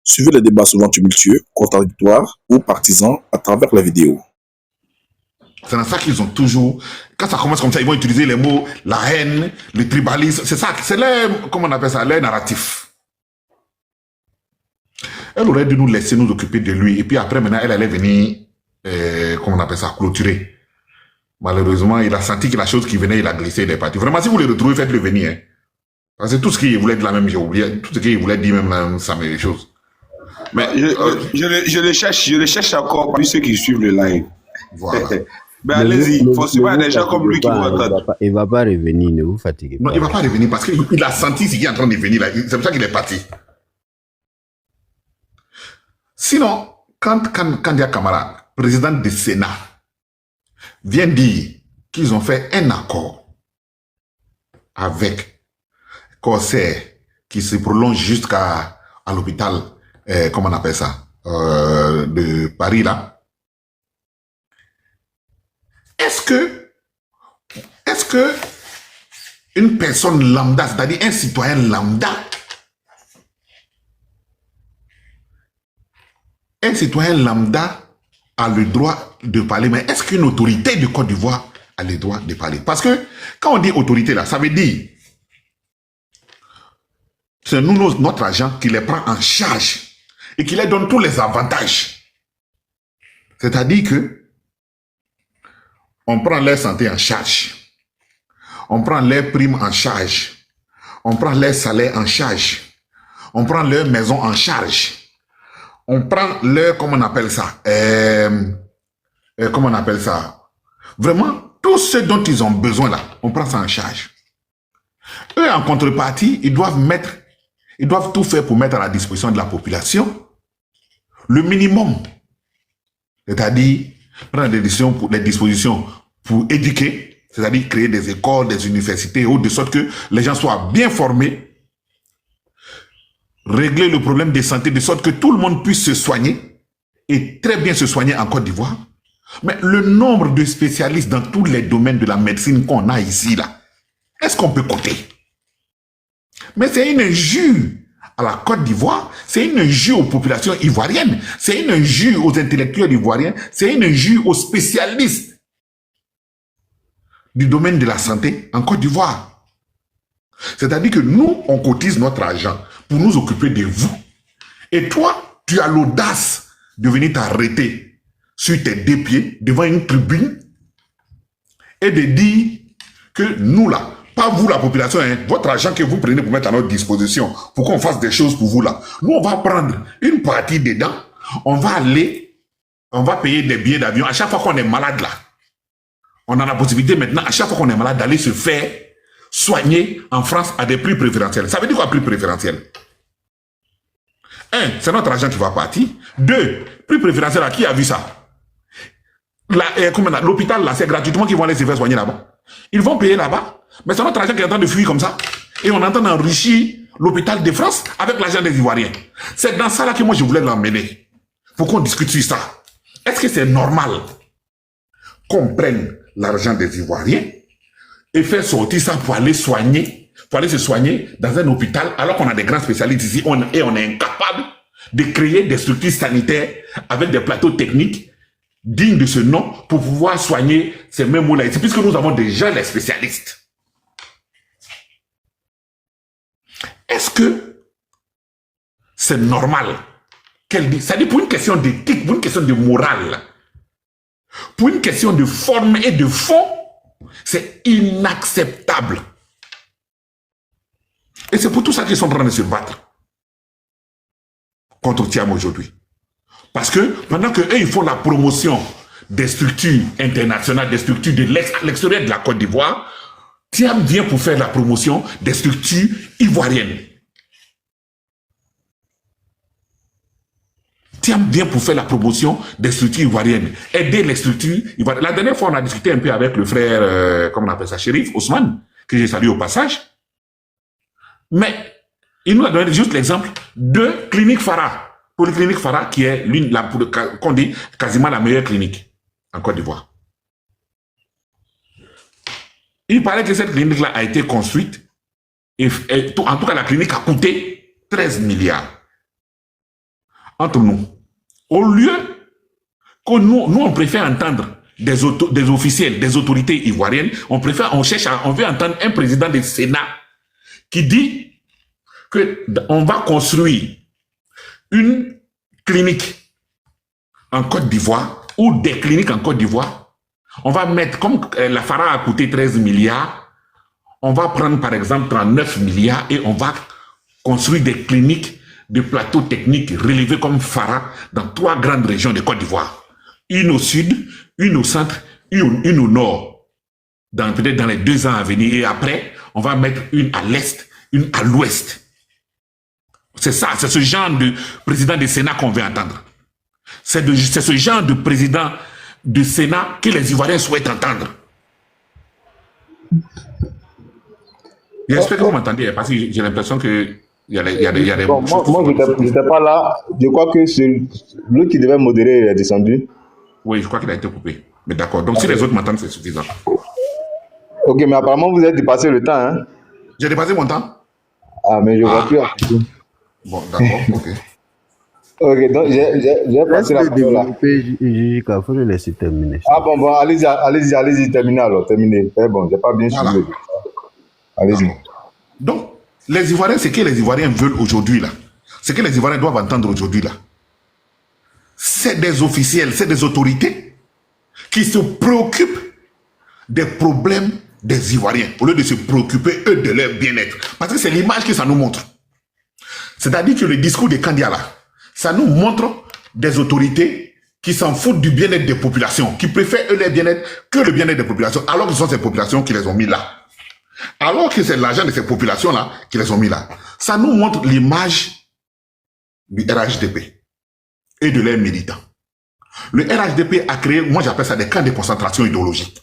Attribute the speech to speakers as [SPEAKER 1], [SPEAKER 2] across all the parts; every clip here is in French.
[SPEAKER 1] Suivez les débats souvent tumultueux, contradictoires ou partisans à travers la vidéo.
[SPEAKER 2] C'est dans ça qu'ils ont toujours... Quand ça commence comme ça, ils vont utiliser les mots la haine, le tribalisme. C'est ça, c'est leur, comment on appelle ça, leur narratif. Elle aurait dû nous laisser nous occuper de lui. Et puis après, maintenant, elle allait venir, comment on appelle ça, clôturer. Malheureusement, il a senti que la chose qui venait, il a glissé, il est parti. Vraiment, si vous le retrouvez, faites-le venir. Hein. Parce que tout ce qu'il voulait dire la même chose, tout ce qu'il voulait dire même la même chose.
[SPEAKER 3] Mais je le cherche encore parmi ceux qui suivent le live.
[SPEAKER 2] Voilà.
[SPEAKER 3] Mais allez-y, forcément, des gens comme lui qui vont entendre.
[SPEAKER 4] Il ne va pas revenir, ne vous fatiguez pas.
[SPEAKER 2] Non, il ne va pas revenir parce qu'il a senti ce qui est en train de venir là. C'est pour ça qu'il est parti. Sinon, quand Kandia Camara, président du Sénat, vient dire qu'ils ont fait un accord avec Corsair qui se prolonge jusqu'à l'hôpital, comment on appelle ça, de Paris là. Est-ce que une personne lambda, c'est-à-dire un citoyen lambda, a le droit de parler, mais est-ce qu'une autorité de Côte d'Ivoire a le droit de parler? Parce que quand on dit autorité là, ça veut dire c'est nous, notre agent, qui les prend en charge et qui les donne tous les avantages. C'est-à-dire que on prend leur santé en charge, on prend leurs primes en charge, on prend leur salaire en charge, on prend leur maison en charge, on prend leur, comment on appelle ça, vraiment, tout ce dont ils ont besoin là, on prend ça en charge. Eux, en contrepartie, ils doivent tout faire pour mettre à la disposition de la population le minimum. C'est-à-dire prendre des dispositions pour éduquer, c'est-à-dire créer des écoles, des universités, de sorte que les gens soient bien formés, régler le problème de santé, de sorte que tout le monde puisse se soigner et très bien se soigner en Côte d'Ivoire. Mais le nombre de spécialistes dans tous les domaines de la médecine qu'on a ici, là, est-ce qu'on peut compter? Mais c'est une injure à la Côte d'Ivoire, c'est une injure aux populations ivoiriennes, c'est une injure aux intellectuels ivoiriens, c'est une injure aux spécialistes du domaine de la santé en Côte d'Ivoire. C'est-à-dire que nous, on cotise notre argent pour nous occuper de vous. Et toi, tu as l'audace de venir t'arrêter sur tes deux pieds devant une tribune et de dire que nous là, pas vous la population, hein, votre argent que vous prenez pour mettre à notre disposition, pour qu'on fasse des choses pour vous là. Nous, on va prendre une partie dedans, on va payer des billets d'avion à chaque fois qu'on est malade là. On a la possibilité maintenant, à chaque fois qu'on est malade, d'aller se faire soigner en France à des prix préférentiels. Ça veut dire quoi, prix préférentiel? Un, c'est notre argent qui va partir. Deux, prix préférentiel, à qui a vu ça? L'hôpital là, c'est gratuitement qu'ils vont aller se faire soigner là-bas. Ils vont payer là-bas. Mais c'est notre argent qui est en train de fuir comme ça. Et on est en train d'enrichir l'hôpital de France avec l'argent des Ivoiriens. C'est dans ça là que moi je voulais l'emmener. Pour qu'on discute sur ça. Est-ce que c'est normal qu'on prenne l'argent des Ivoiriens et faire sortir ça pour aller se soigner dans un hôpital alors qu'on a des grands spécialistes ici et on est incapable de créer des structures sanitaires avec des plateaux techniques dignes de ce nom pour pouvoir soigner ces mêmes mots-là ici, puisque nous avons déjà les spécialistes. Est-ce que c'est normal qu'elle dise, c'est-à-dire pour une question d'éthique, pour une question de morale, pour une question de forme et de fond, c'est inacceptable. Et c'est pour tout ça qu'ils sont en train de se battre contre Thiam aujourd'hui. Parce que pendant qu'eux, ils font la promotion des structures internationales, des structures de l'extérieur de la Côte d'Ivoire, Thiam vient pour faire la promotion des structures ivoiriennes. Thiam vient pour faire la promotion des structures ivoiriennes, aider les structures ivoiriennes. La dernière fois, on a discuté un peu avec le frère, comment on appelle ça, Chérif Ousmane, que j'ai salué au passage. Mais il nous a donné juste l'exemple de Clinique Farah. Polyclinique Farah, qui est qu'on dit quasiment la meilleure clinique en Côte d'Ivoire. Il paraît que cette clinique-là a été construite, et en tout cas la clinique a coûté 13 milliards. entre nous. Au lieu que nous on préfère entendre des officiels, des autorités ivoiriennes, on veut entendre un président du Sénat qui dit qu'on va construire une clinique en Côte d'Ivoire ou des cliniques en Côte d'Ivoire. On va mettre, comme la FARA a coûté 13 milliards, on va prendre par exemple 39 milliards et on va construire des cliniques de plateaux techniques relevés comme FARA dans 3 grandes régions de Côte d'Ivoire. Une au sud, une au centre, une au nord. Peut-être dans les 2 ans à venir. Et après, on va mettre une à l'est, une à l'ouest. C'est ça, c'est ce genre de président du Sénat qu'on veut entendre. C'est ce genre de président du Sénat que les Ivoiriens souhaitent entendre. J'espère que vous m'entendez, parce que j'ai l'impression que il y a des
[SPEAKER 5] bon, moi je n'étais pas là. Je crois que celui qui devait modérer est descendu.
[SPEAKER 2] Oui, je crois qu'il a été coupé. Mais d'accord. Donc, si les autres m'entendent, c'est suffisant.
[SPEAKER 5] Ok, mais apparemment, vous avez dépassé le temps. Hein?
[SPEAKER 2] J'ai dépassé mon temps?
[SPEAKER 5] Ah, mais je ne vois plus.
[SPEAKER 2] Bon, d'accord, ok.
[SPEAKER 5] Ok, donc j'ai passé la parole là.
[SPEAKER 4] Il faut le laisser terminer.
[SPEAKER 5] Ah bon, allez-y, terminez alors, terminez. C'est bon, je n'ai pas bien suivi. Allez-y.
[SPEAKER 2] Donc, les Ivoiriens, ce que les Ivoiriens veulent aujourd'hui, là, ce que les Ivoiriens doivent entendre aujourd'hui, là, c'est des officiels, c'est des autorités qui se préoccupent des problèmes des Ivoiriens, au lieu de se préoccuper, eux, de leur bien-être. Parce que c'est l'image que ça nous montre. C'est-à-dire que le discours de Kandia, là, ça nous montre des autorités qui s'en foutent du bien-être des populations, qui préfèrent, eux, leur bien-être que le bien-être des populations, alors que ce sont ces populations qui les ont mis là. Alors que c'est l'argent de ces populations-là qui les ont mis là. Ça nous montre l'image du RHDP et de leurs militants. Le RHDP a créé, moi j'appelle ça des camps de concentration idéologique.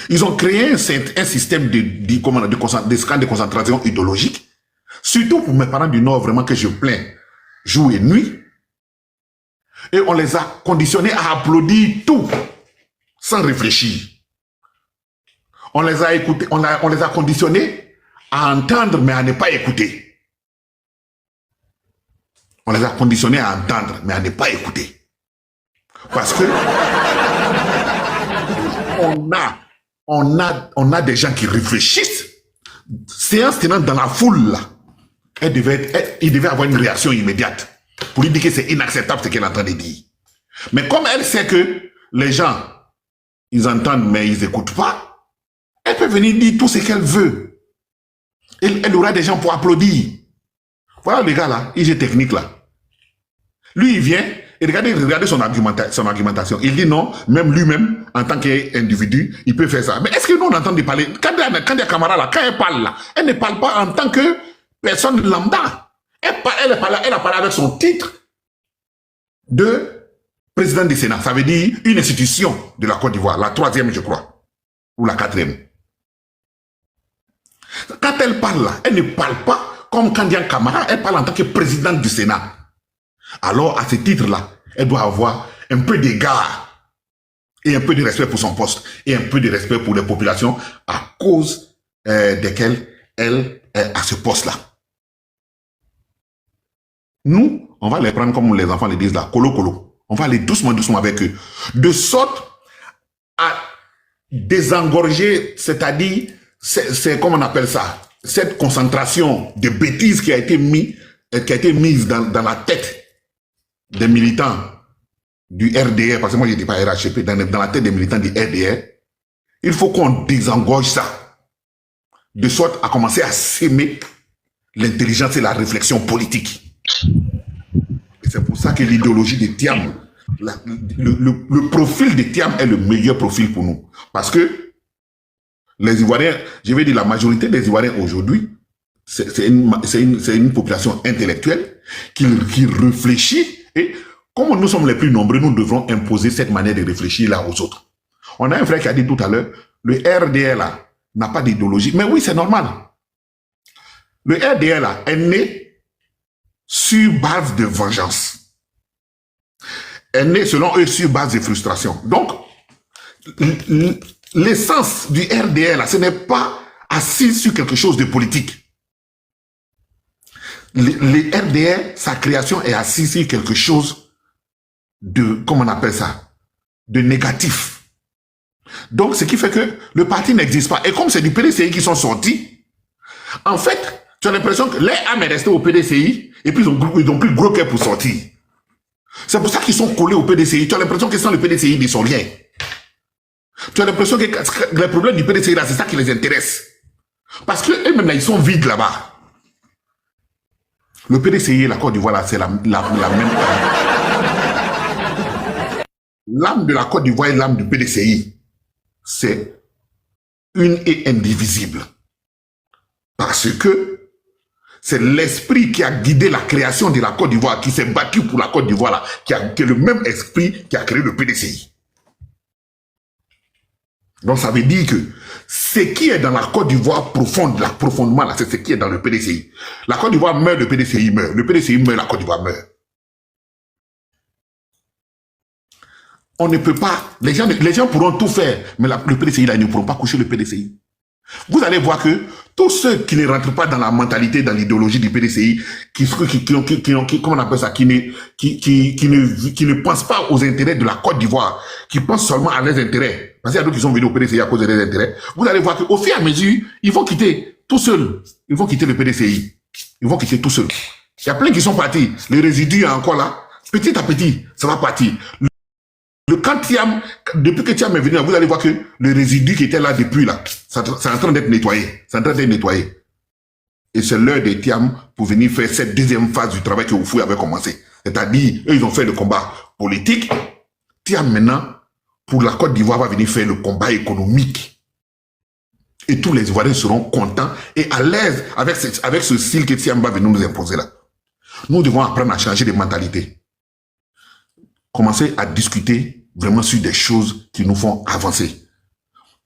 [SPEAKER 2] Ils ont créé un système de camps de concentration idéologique, surtout pour mes parents du Nord, vraiment que je plains jour et nuit. Et on les a conditionnés à applaudir tout, sans réfléchir. On les a écoutés, on les a conditionnés à entendre, mais à ne pas écouter. On les a conditionnés à entendre, mais à ne pas écouter. Parce que on a des gens qui réfléchissent. Séance tenante dans la foule, là, il devait avoir une réaction immédiate pour lui dire que c'est inacceptable ce qu'elle est en train de dire. Mais comme elle sait que les gens, ils entendent, mais ils n'écoutent pas, elle peut venir dire tout ce qu'elle veut. Elle aura des gens pour applaudir. Voilà le gars là, IG technique là. Lui, il vient et regardez son argumentation. Il dit non, même lui-même, en tant qu'individu, il peut faire ça. Mais est-ce que nous, on entend parler? Quand il y a Camara là, quand elle parle là, elle ne parle pas en tant que personne lambda. Elle a parlé avec son titre de président du Sénat. Ça veut dire une institution de la Côte d'Ivoire, la 3e, je crois, ou la 4e. Quand elle parle là, elle ne parle pas comme Kandia Camara, elle parle en tant que présidente du Sénat. Alors, à ce titre-là, elle doit avoir un peu d'égard et un peu de respect pour son poste et un peu de respect pour les populations à cause desquelles elle est à ce poste-là. Nous, on va les prendre comme les enfants les disent là, colo. On va aller doucement avec eux. De sorte à désengorger, c'est-à-dire, c'est comme on appelle ça, cette concentration de bêtises qui a été mise dans la tête des militants du RDR, parce que moi je ne dis pas RHP, dans la tête des militants du RDR, il faut qu'on désengorge ça, de sorte à commencer à s'aimer l'intelligence et la réflexion politique. Et c'est pour ça que l'idéologie de Thiam, le profil de Thiam est le meilleur profil pour nous. Parce que les Ivoiriens, je vais dire la majorité des Ivoiriens aujourd'hui, c'est une population intellectuelle qui réfléchit. Et comme nous sommes les plus nombreux, nous devrons imposer cette manière de réfléchir là aux autres. On a un frère qui a dit tout à l'heure, le RDR là n'a pas d'idéologie. Mais oui, c'est normal. Le RDR là est né sur base de vengeance. Est né selon eux sur base de frustration. Donc, l'essence du RDR là, ce n'est pas assis sur quelque chose de politique. les RDR, sa création est assise sur quelque chose de, comment on appelle ça, de négatif. Donc, ce qui fait que le parti n'existe pas. Et comme c'est du PDCI qui sont sortis, en fait, tu as l'impression que les âmes est resté au PDCI et puis ils ont pris gros cœur pour sortir. C'est pour ça qu'ils sont collés au PDCI. Tu as l'impression que sans le PDCI, ils ne sont rien. Tu as l'impression que les problèmes du PDCI, là, c'est ça qui les intéresse. Parce que eux-mêmes, là, ils sont vides là-bas. Le PDCI et la Côte d'Ivoire, là, c'est la même âme. L'âme de la Côte d'Ivoire et l'âme du PDCI, c'est une et indivisible. Parce que c'est l'esprit qui a guidé la création de la Côte d'Ivoire, qui s'est battu pour la Côte d'Ivoire, là, qui est le même esprit qui a créé le PDCI. Donc ça veut dire que ce qui est dans la Côte d'Ivoire profondément, là, c'est ce qui est dans le PDCI. La Côte d'Ivoire meurt, le PDCI meurt. Le PDCI meurt, la Côte d'Ivoire meurt. On ne peut pas, les gens pourront tout faire, mais le PDCI, là, ils ne pourront pas coucher le PDCI. Vous allez voir que tous ceux qui ne rentrent pas dans la mentalité, dans l'idéologie du PDCI, comment on appelle ça, qui ne pensent pas aux intérêts de la Côte d'Ivoire, qui pensent seulement à leurs intérêts, parce qu'il y a d'autres qui sont venus au PDCI à cause de leurs intérêts, vous allez voir qu'au fur et à mesure, ils vont quitter tout seuls. Ils vont quitter le PDCI. Ils vont quitter tout seuls. Il y a plein qui sont partis. Les résidus, encore là, petit à petit, ça va partir. Quand Thiam, depuis que Thiam est venu, vous allez voir que le résidu qui était là depuis là, c'est en train d'être nettoyé. C'est en train d'être nettoyé. Et c'est l'heure de Thiam pour venir faire cette deuxième phase du travail que Oufoué avait commencé. C'est-à-dire, eux, ils ont fait le combat politique. Thiam, maintenant, pour la Côte d'Ivoire, va venir faire le combat économique. Et tous les Ivoiriens seront contents et à l'aise avec ce style que Thiam va venir nous imposer là. Nous devons apprendre à changer de mentalité. Commencer à discuter vraiment sur des choses qui nous font avancer.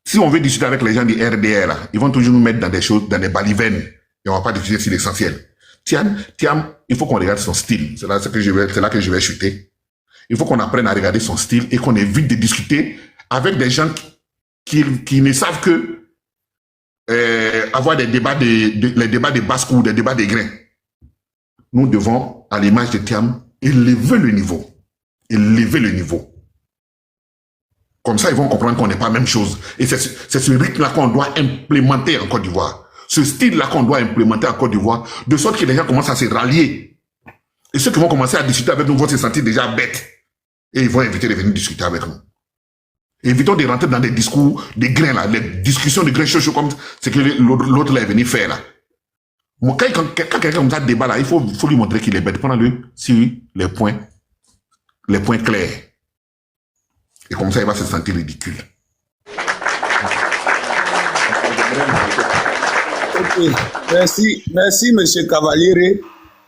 [SPEAKER 2] Si on veut discuter avec les gens du RDR, là, ils vont toujours nous mettre dans des choses, dans des balivernes, et on va pas discuter sur l'essentiel. Thiam, il faut qu'on regarde son style. C'est là que je vais chuter. Il faut qu'on apprenne à regarder son style et qu'on évite de discuter avec des gens qui ne savent que avoir des débats les débats de basse-cour, des débats de grains. Nous devons, à l'image de Thiam, élever le niveau. Élever le niveau. Comme ça, ils vont comprendre qu'on n'est pas la même chose. Et c'est ce rythme-là qu'on doit implémenter en Côte d'Ivoire. Ce style-là qu'on doit implémenter en Côte d'Ivoire, de sorte que les gens commencent à se rallier. Et ceux qui vont commencer à discuter avec nous vont se sentir déjà bêtes. Et ils vont éviter de venir discuter avec nous. Évitons de rentrer dans des discours, des grains là, les discussions de grains chauds comme ce que l'autre là est venu faire là. Moi, quand quelqu'un comme ça débat là, il faut lui montrer qu'il est bête. Prenons-le sur les points clairs. Et comme ça, il va se sentir ridicule.
[SPEAKER 3] Ok, merci, monsieur Cavaliere.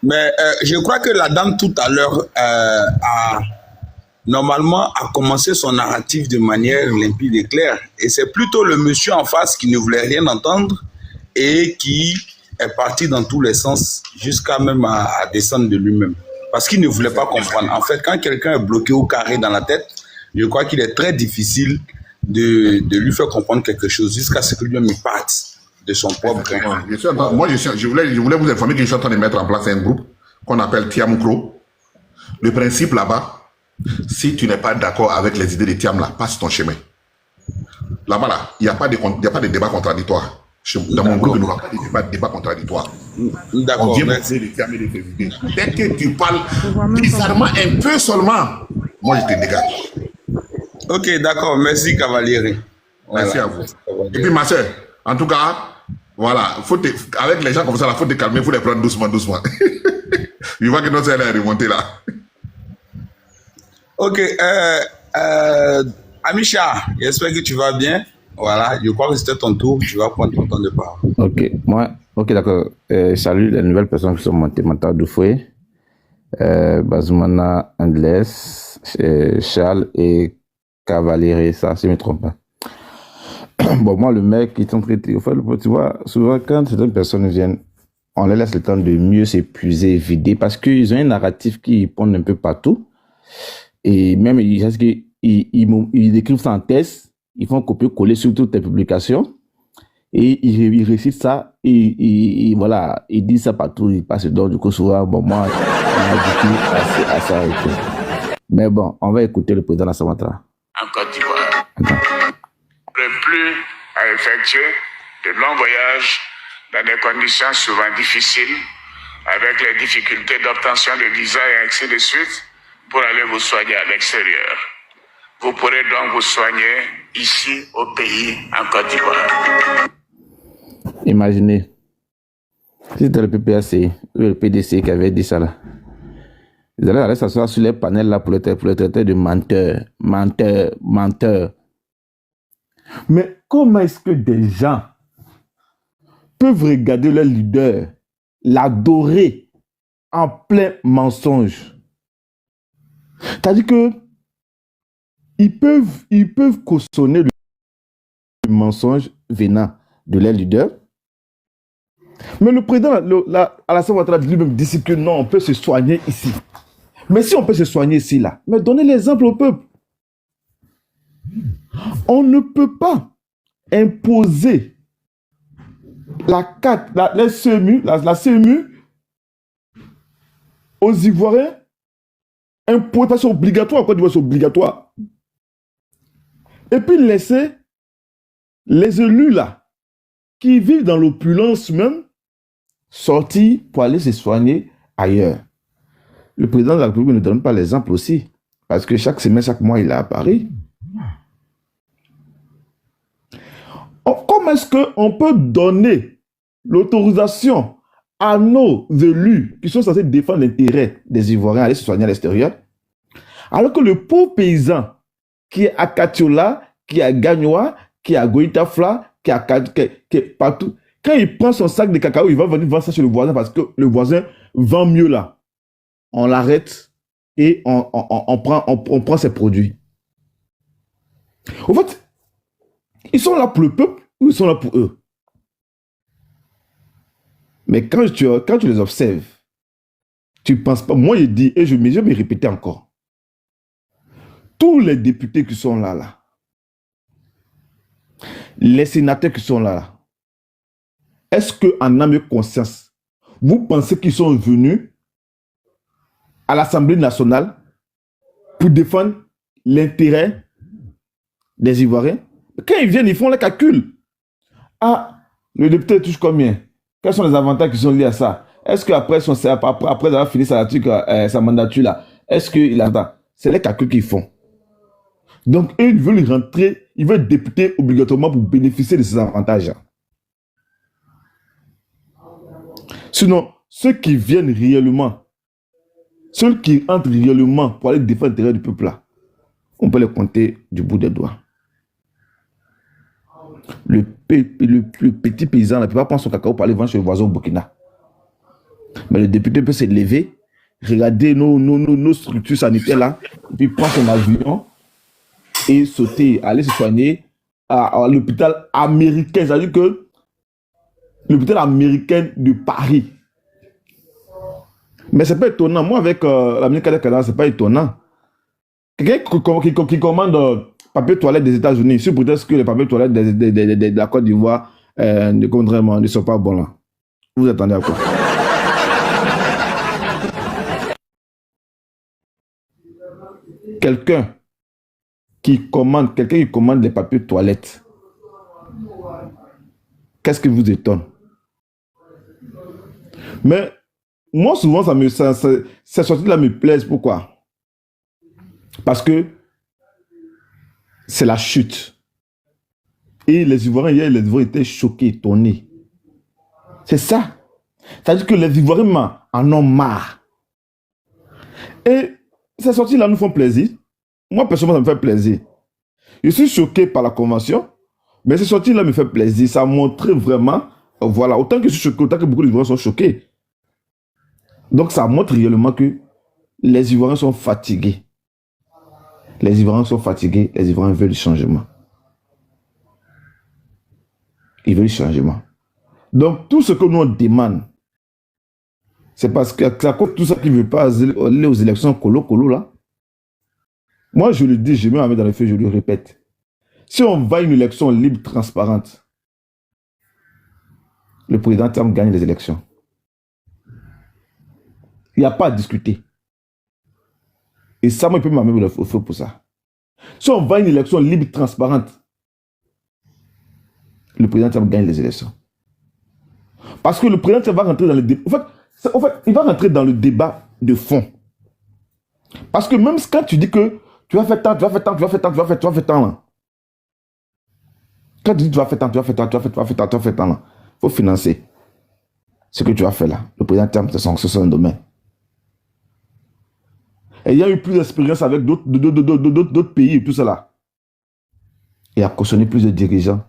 [SPEAKER 3] Mais je crois que la dame tout à l'heure a commencé son narratif de manière limpide et claire. Et c'est plutôt le monsieur en face qui ne voulait rien entendre et qui est parti dans tous les sens jusqu'à même à descendre de lui-même. Parce qu'il ne voulait pas comprendre. En fait, quand quelqu'un est bloqué au carré dans la tête, je crois qu'il est très difficile de lui faire comprendre quelque chose jusqu'à ce que lui-même parte de son propre grain.
[SPEAKER 2] Je voulais vous informer que je suis en train de mettre en place un groupe qu'on appelle Thiam Kro. Le principe là-bas, si tu n'es pas d'accord avec les idées de Thiam là, passe ton chemin. Là-bas là, il n'y a pas de débat contradictoire. Dans mon groupe, il n'y aura pas de débat contradictoire.
[SPEAKER 3] D'accord.
[SPEAKER 2] On vient poser les termes et les idées. Dès que tu parles bizarrement un peu seulement, moi je te dégage.
[SPEAKER 3] Ok, d'accord. Merci, Cavaliere. Voilà.
[SPEAKER 2] Merci à vous. Et puis, ma soeur, en tout cas, voilà, avec les gens comme ça, il faut te calmer, il faut les prendre doucement. Je vois que notre soeur est remontée là.
[SPEAKER 3] Ok, Amisha, j'espère que tu vas bien. Voilà, je crois que c'était ton tour. Tu vas prendre ton temps de parole.
[SPEAKER 4] Ok, d'accord. Salut les nouvelles personnes qui sont montées, Mata Doufoué, Bazoumana Andles, Charles et Cavaliere, ça, si je ne me trompe pas. Bon, moi, le mec, ils sont traités. En fait, tu vois, souvent, quand certaines personnes viennent, on leur laisse le temps de mieux s'épuiser, vider, parce qu'ils ont un narratif qui prend un peu partout. Et même, ils décrivent ça en thèse, ils font copier-coller sur toutes les publications. Et il récite ça, et voilà, il dit ça partout, il passe donc du coup souvent, bon, moi, on a dit à ça et tout. Mais bon, on va écouter le président Alassane Ouattara.
[SPEAKER 6] En Côte d'Ivoire. Ne plus à effectuer de longs voyages dans des conditions souvent difficiles, avec les difficultés d'obtention de visa et ainsi de suite, pour aller vous soigner à l'extérieur. Vous pourrez donc vous soigner ici au pays, en Côte d'Ivoire.
[SPEAKER 4] Imaginez, si c'était le PPAC ou le PDC qui avait dit ça là, ils allaient aller s'asseoir sur les panels là pour le traiter de menteur, menteur, menteur. Mais comment est-ce que des gens peuvent regarder leur leader, l'adorer en plein mensonge? C'est-à-dire que ils peuvent cautionner le mensonge venant de leur leader. Mais le président Alassane Ouattara lui-même dit que non, on peut se soigner ici. Mais si on peut se soigner ici, là, mais donnez l'exemple au peuple. On ne peut pas imposer la CMU aux Ivoiriens. Importation obligatoire, quoi, c'est obligatoire. Et puis laisser les élus là, qui vivent dans l'opulence même, sortir pour aller se soigner ailleurs. Le président de la République ne donne pas l'exemple aussi, parce que chaque semaine, chaque mois, il est à Paris. Comment est-ce qu'on peut donner l'autorisation à nos élus qui sont censés défendre l'intérêt des Ivoiriens à aller se soigner à l'extérieur, alors que le pauvre paysan qui est à Katiola, qui est à Gagnoa, qui est à Goïtafla, qui est partout, quand il prend son sac de cacao, il va venir vendre ça chez le voisin parce que le voisin vend mieux là. On l'arrête et on prend ses produits. En fait, ils sont là pour le peuple ou ils sont là pour eux? Mais quand tu les observes, tu ne penses pas. Moi, je dis, et je vais me répéter encore. Tous les députés qui sont là, les sénateurs qui sont là, est-ce qu'en âme et conscience, vous pensez qu'ils sont venus à l'Assemblée nationale pour défendre l'intérêt des Ivoiriens? Quand ils viennent, ils font les calculs. Ah, le député touche combien? Quels sont les avantages qui sont liés à ça? Est-ce qu'après avoir fini sa mandature là, est-ce qu'il a... C'est les calculs qu'ils font. Donc, eux, ils veulent rentrer, ils veulent être députés obligatoirement pour bénéficier de ces avantages. Sinon, ceux qui viennent réellement, ceux qui entrent réellement pour aller défendre l'intérêt du peuple là, on peut les compter du bout des doigts. Le petit paysan ne peut pas prendre son cacao pour aller vendre chez le voisin au Burkina. Mais le député peut se lever, regarder nos structures sanitaires là, puis prendre son avion et sauter, aller se soigner à l'hôpital américain. C'est-à-dire que l'hôpital américain de Paris. Mais c'est pas étonnant. Moi, avec l'Amérique Canada, c'est pas étonnant. Quelqu'un qui commande papier toilette des États-Unis, sur prétexte que les papiers toilettes de la Côte d'Ivoire ne sont pas bons là. Vous attendez à quoi? Quelqu'un qui commande des papiers toilettes, qu'est-ce qui vous étonne? Mais moi, souvent, ces sorties-là me plaisent. Pourquoi? Parce que c'est la chute. Et les Ivoiriens, hier, les Ivoiriens étaient choqués, étonnés. C'est ça. C'est-à-dire que les Ivoiriens en ont marre. Et ces sorties-là nous font plaisir. Moi, personnellement, ça me fait plaisir. Je suis choqué par la convention, mais ces sorties-là me fait plaisir. Ça montre vraiment, voilà, autant que je suis choqué, autant que beaucoup d'Ivoiriens sont choqués. Donc, ça montre réellement que les Ivoiriens sont fatigués. Les Ivoiriens sont fatigués, les Ivoiriens veulent du changement. Ils veulent du changement. Donc, tout ce que nous on demande, c'est parce que ça compte tout ça qui ne veut pas aller aux élections colo là. Moi, je le dis, je mets ma main dans le feu, je le répète. Si on va à une élection libre, transparente, le président Thiam gagne les élections. Il n'y a pas à discuter. Et ça, moi, il peut m'amener le feu pour ça. Si on va à une élection libre, transparente, le président Thiam gagne les élections. Parce que le président Thiam va rentrer dans le débat. En fait, il va rentrer dans le débat de fond. Parce que même quand tu dis que tu vas faire tant, tu vas faire tant, tu vas faire tant, tu vas faire tant, là. Quand tu dis tu vas faire tant, tu vas faire tant, tu vas faire tant, là. Il faut financer ce que tu vas faire là. Le président Thiam, c'est son domaine. Et il y a eu plus d'expérience avec d'autres pays et tout cela. Il a cautionné plus de dirigeants.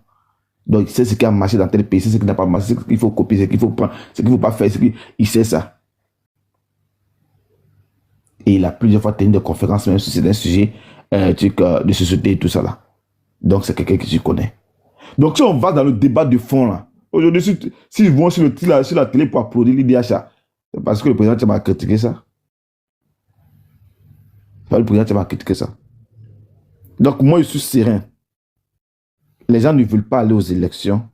[SPEAKER 4] Donc, il sait ce qui a marché dans tel pays, c'est ce qui n'a pas marché, ce qu'il faut copier, ce qu'il faut prendre, ce qu'il ne faut pas faire, il sait ça. Et il a plusieurs fois tenu des conférences, même si c'est un sujet de société et tout ça là. Donc, c'est quelqu'un que tu connais. Donc, si on va dans le débat de fond là, aujourd'hui, s'ils vont sur la télé pour applaudir l'IDH, c'est parce que le président m'a critiqué ça. Le président m'a critiqué ça. Donc, moi, je suis serein. Les gens ne veulent pas aller aux élections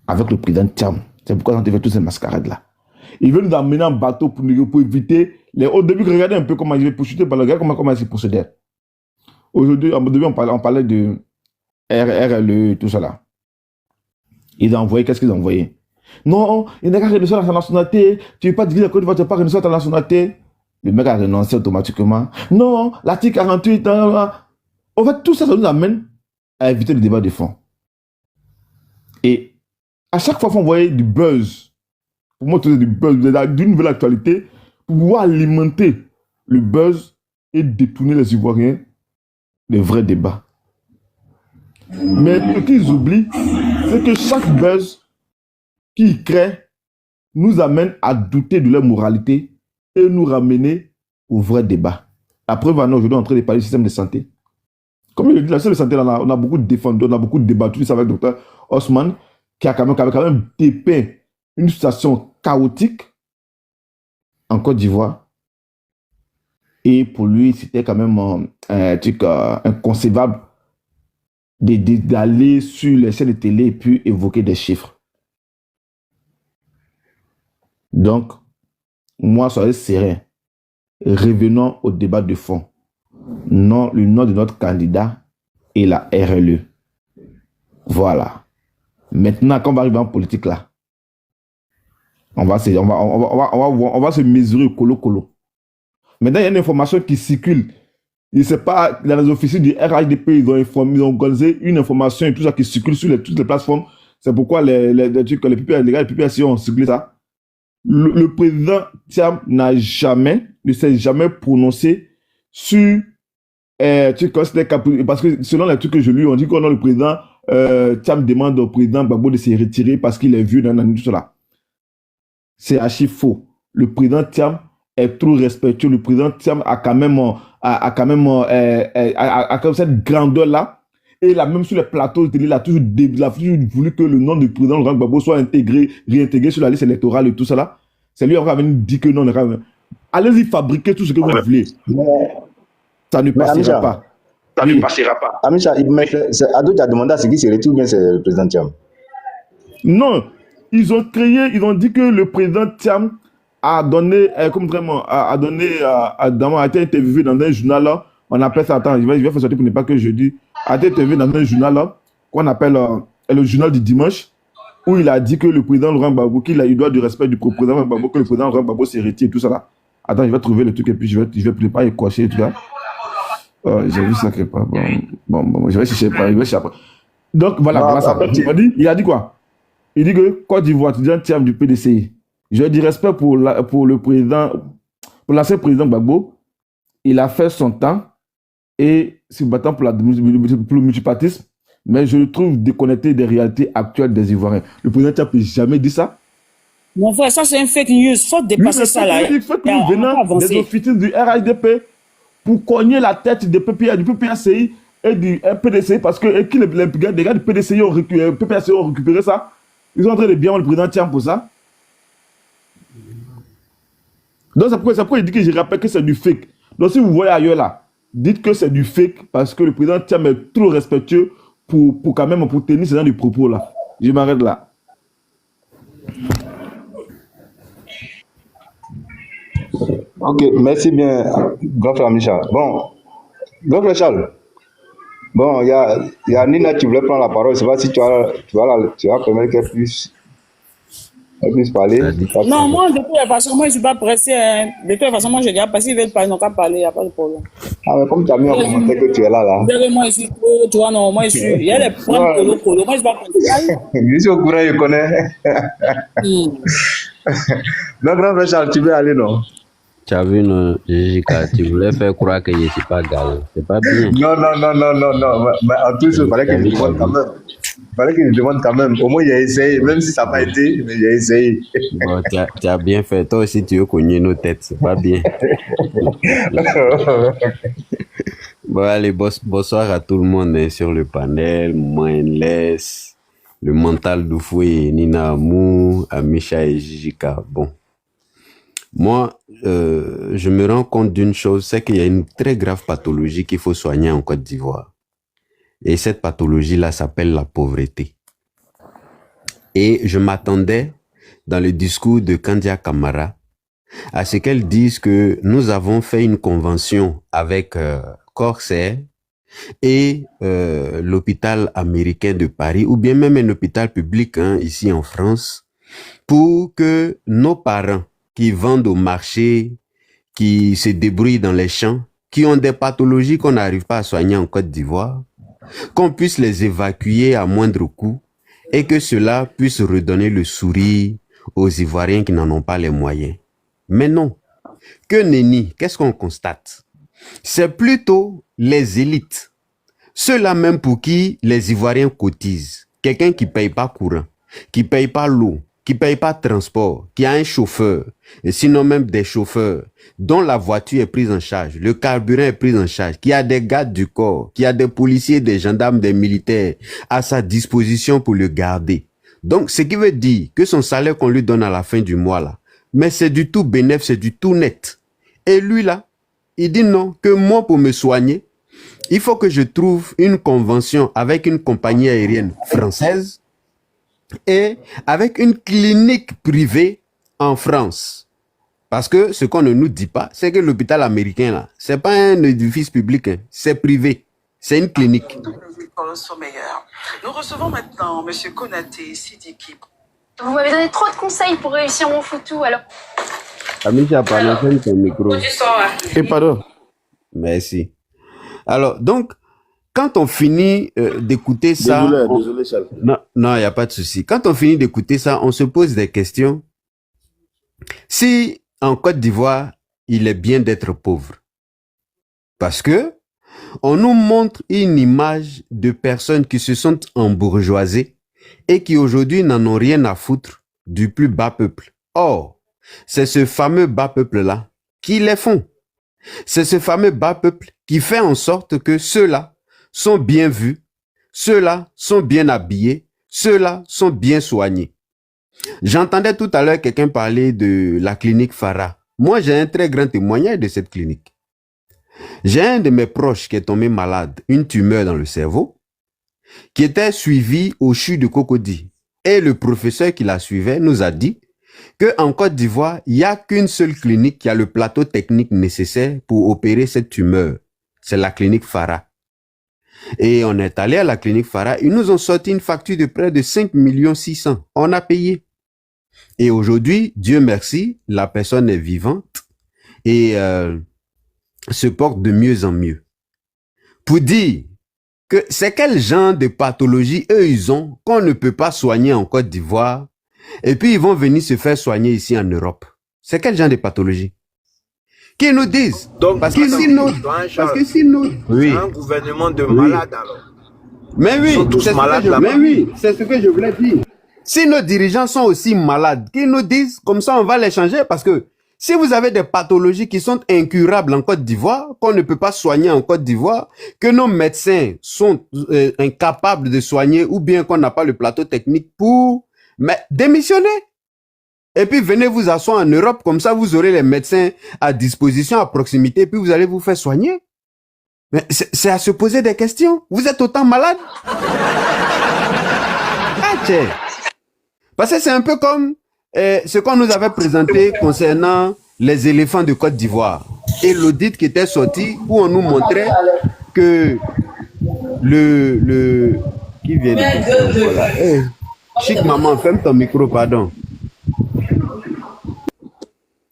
[SPEAKER 4] avec le président Thiam. C'est pourquoi on fait toutes ces mascarades-là. Ils veulent nous amener en bateau pour éviter les... Au début, regardez un peu comment ils vont poursuivre par le gars, comment ils se procédèrent. Aujourd'hui, au début, on parlait de RLE, tout ça là. Ils ont envoyé, qu'est-ce qu'ils ont envoyé? Non, il n'a qu'à renoncer à sa nationalité. Tu ne veux pas dire que tu ne vas pas renoncer à ta nationalité. Le mec a renoncé automatiquement. Non, l'article 48, en fait, tout ça, ça nous amène à éviter le débat de fond. Et à chaque fois qu'on voyait du buzz, pour moi, du buzz, d'une nouvelle actualité, pour pouvoir alimenter le buzz et détourner les Ivoiriens des vrais débats. Mais ce qu'ils oublient, c'est que chaque buzz qu'ils créent nous amène à douter de leur moralité et nous ramener au vrai débat. La preuve, aujourd'hui, on est en train de parler du système de santé. Comme il le dit, le système de santé, on a beaucoup défendu, on a beaucoup débattu ça avec le docteur Osman, qui a quand même dépeint une situation chaotique en Côte d'Ivoire. Et pour lui, c'était quand même un truc inconcevable d'aller sur les chaînes de télé et puis évoquer des chiffres. Donc, moi, soyez serein. Revenons au débat de fond. Non, le nom de notre candidat est la RLE. Voilà. Maintenant, quand on va arriver en politique là, on va se mesurer au colo-colo. Maintenant, il y a une information qui circule. Je ne sais pas, dans les officiers du RHDP, ils ont organisé une information et tout ça qui circule sur toutes les plateformes. C'est pourquoi les gars, les PPSI ont circulé ça. Le président Thiam ne s'est jamais prononcé sur parce que selon les trucs que je lis, on dit que le président Thiam demande au président Gbagbo de se retirer parce qu'il est vieux dans tout cela. C'est archi faux. Le président Thiam est trop respectueux. Le président Thiam a quand même cette grandeur-là. Et il a même sur les plateaux de télé, il a toujours voulu que le nom du président Laurent Gbagbo soit réintégré sur la liste électorale et tout ça là. C'est lui qui a dit que non. Allez-y fabriquer tout ce que vous voulez. Ça ne passera pas.
[SPEAKER 6] Ça ne passera pas.
[SPEAKER 5] Amisha, Ado a demandé à ce qui se retire, mais c'est le président Thiam.
[SPEAKER 4] Non, ils ont dit que le président Thiam a donné, a été interviewé dans un journal là. On appelle ça, attends, je vais faire sortir pour ne pas que je dise. A été interviewé dans un journal là, qu'on appelle le journal du dimanche, où il a dit que le président Laurent Gbagbo, il doit du respect du président Laurent Gbagbo, que le président Laurent Gbagbo se retire, tout ça là. Attends, je vais trouver le truc et puis je vais préparer et cocher tout ça. J'ai vu ça quelque part. Bon, je vais chercher après. Donc voilà ça. Il a dit quoi? Il dit que Côte d'Ivoire, étudiant Thiam du PDCI. Je dis respect pour le président, pour l'ancien président Gbagbo. Il a fait son temps et se battant pour le multipartisme, mais je le trouve déconnecté des réalités actuelles des Ivoiriens. Le président Thiam n'a jamais dit ça.
[SPEAKER 7] Mon frère, ça c'est un fake news. Faut dépasser ça là.
[SPEAKER 4] Il faut que nous venons des officiers du RHDP pour cogner la tête du PPACI et du PDCI parce que les gars du PDCI ont récupéré ça. Ils sont en train de bien le président Thiam pour ça. Donc c'est pourquoi il dit que je rappelle que c'est du fake. Donc si vous voyez ailleurs là, dites que c'est du fake parce que le président Thiam est trop respectueux pour tenir ce genre de propos là. Je m'arrête là.
[SPEAKER 5] Ok, merci bien, grand frère Michel. Bon, grand frère Charles. Bon, il y a Nina qui voulait prendre la parole. Je ne sais pas si tu vas permettre qu'elle puisse parler.
[SPEAKER 8] Vas-y.
[SPEAKER 7] Non, moi, de toute façon, moi, je ne suis pas pressé. Hein. De toute façon, moi, je dis, parce qu'ils veulent parler, ils n'ont qu'à parler, il n'y a pas de problème.
[SPEAKER 5] Ah, mais comme tu as mis en commentaire que tu es là.
[SPEAKER 7] Moi, ici, tu vois, non, moi, je suis. Il y a les points colo. Moi, je ne suis pas pressé.
[SPEAKER 5] Je suis au courant, je connais. Non, grand frère Charles, tu veux aller, non?
[SPEAKER 8] Tu as vu, non, Jessica, tu voulais faire croire que je ne suis pas galant. C'est pas bien.
[SPEAKER 5] Non. Mais en tout cas, il fallait que je demande quand même. Il fallait que je demande quand même. Au moins, j'ai essayé, même si ça n'a pas été, mais j'ai essayé.
[SPEAKER 8] Bon, tu as bien fait. Toi aussi, tu veux cogner nos têtes. C'est pas bien. Bon, allez, bonsoir à tout le monde hein, sur le panel. Mindless, le mental d'Oufoué, Nina Amou, Amisha et Jijika. Bon. Moi, je me rends compte d'une chose, c'est qu'il y a une très grave pathologie qu'il faut soigner en Côte d'Ivoire. Et cette pathologie-là s'appelle la pauvreté. Et je m'attendais, dans le discours de Kandia Camara, à ce qu'elle dise que nous avons fait une convention avec Corsair et l'hôpital américain de Paris, ou bien même un hôpital public hein, ici en France, pour que nos parents qui vendent au marché, qui se débrouillent dans les champs, qui ont des pathologies qu'on n'arrive pas à soigner en Côte d'Ivoire, qu'on puisse les évacuer à moindre coût et que cela puisse redonner le sourire aux Ivoiriens qui n'en ont pas les moyens. Mais non. Que nenni, qu'est-ce qu'on constate? C'est plutôt les élites. Ceux-là même pour qui les Ivoiriens cotisent. Quelqu'un qui ne paye pas courant, qui ne paye pas l'eau, qui ne paye pas de transport, qui a un chauffeur, et sinon même des chauffeurs, dont la voiture est prise en charge, le carburant est pris en charge, qui a des gardes du corps, qui a des policiers, des gendarmes, des militaires à sa disposition pour le garder. Donc, ce qui veut dire que son salaire qu'on lui donne à la fin du mois, là, mais c'est du tout bénéfice, c'est du tout net. Et lui, là, il dit non, que moi, pour me soigner, il faut que je trouve une convention avec une compagnie aérienne française et avec une clinique privée en France. Parce que ce qu'on ne nous dit pas, c'est que l'hôpital américain, là, c'est pas un édifice public, hein, c'est privé. C'est une clinique.
[SPEAKER 9] Nous recevons maintenant M. Konaté Sidiki.
[SPEAKER 10] Vous m'avez donné trop de conseils pour réussir mon foutou, alors...
[SPEAKER 8] Amisha, parle ton micro.
[SPEAKER 7] Et pardon.
[SPEAKER 8] Merci. Alors, donc, quand on finit d'écouter ça...
[SPEAKER 1] Désolé, Charles.
[SPEAKER 8] Non, il n'y a pas de souci. Quand on finit d'écouter ça, on se pose des questions. Si en Côte d'Ivoire, il est bien d'être pauvre. Parce que on nous montre une image de personnes qui se sont embourgeoisées et qui aujourd'hui n'en ont rien à foutre du plus bas peuple. Or, c'est ce fameux bas peuple-là qui les font. C'est ce fameux bas peuple qui fait en sorte que ceux-là sont bien vus, ceux-là sont bien habillés, ceux-là sont bien soignés. J'entendais tout à l'heure quelqu'un parler de la clinique Farah. Moi, j'ai un très grand témoignage de cette clinique. J'ai un de mes proches qui est tombé malade, une tumeur dans le cerveau, qui était suivi au CHU de Cocody. Et le professeur qui la suivait nous a dit qu'en Côte d'Ivoire, il n'y a qu'une seule clinique qui a le plateau technique nécessaire pour opérer cette tumeur. C'est la clinique Farah. Et on est allé à la clinique Farah, ils nous ont sorti une facture de près de 5,6 millions. On a payé. Et aujourd'hui, Dieu merci, la personne est vivante et se porte de mieux en mieux. Pour dire que c'est quel genre de pathologie eux ils ont qu'on ne peut pas soigner en Côte d'Ivoire et puis ils vont venir se faire soigner ici en Europe. C'est quel genre de pathologie? Qu'ils nous disent.
[SPEAKER 11] Donc,
[SPEAKER 8] parce que sinon, oui.
[SPEAKER 11] C'est un gouvernement de malades alors.
[SPEAKER 8] Mais oui,
[SPEAKER 11] ils sont tous malades là-bas.
[SPEAKER 8] Mais oui, c'est ce que je voulais dire. Si nos dirigeants sont aussi malades, qu'ils nous disent, comme ça on va les changer, parce que si vous avez des pathologies qui sont incurables en Côte d'Ivoire, qu'on ne peut pas soigner en Côte d'Ivoire, que nos médecins sont incapables de soigner, ou bien qu'on n'a pas le plateau technique pour démissionner. Et puis venez vous asseoir en Europe, comme ça vous aurez les médecins à disposition, à proximité, puis vous allez vous faire soigner. Mais c'est à se poser des questions. Vous êtes autant malade? Parce que c'est un peu comme ce qu'on nous avait présenté concernant les éléphants de Côte d'Ivoire et l'audit qui était sorti où on nous montrait que le qui vient de voilà. Chic maman, ferme ton micro, pardon.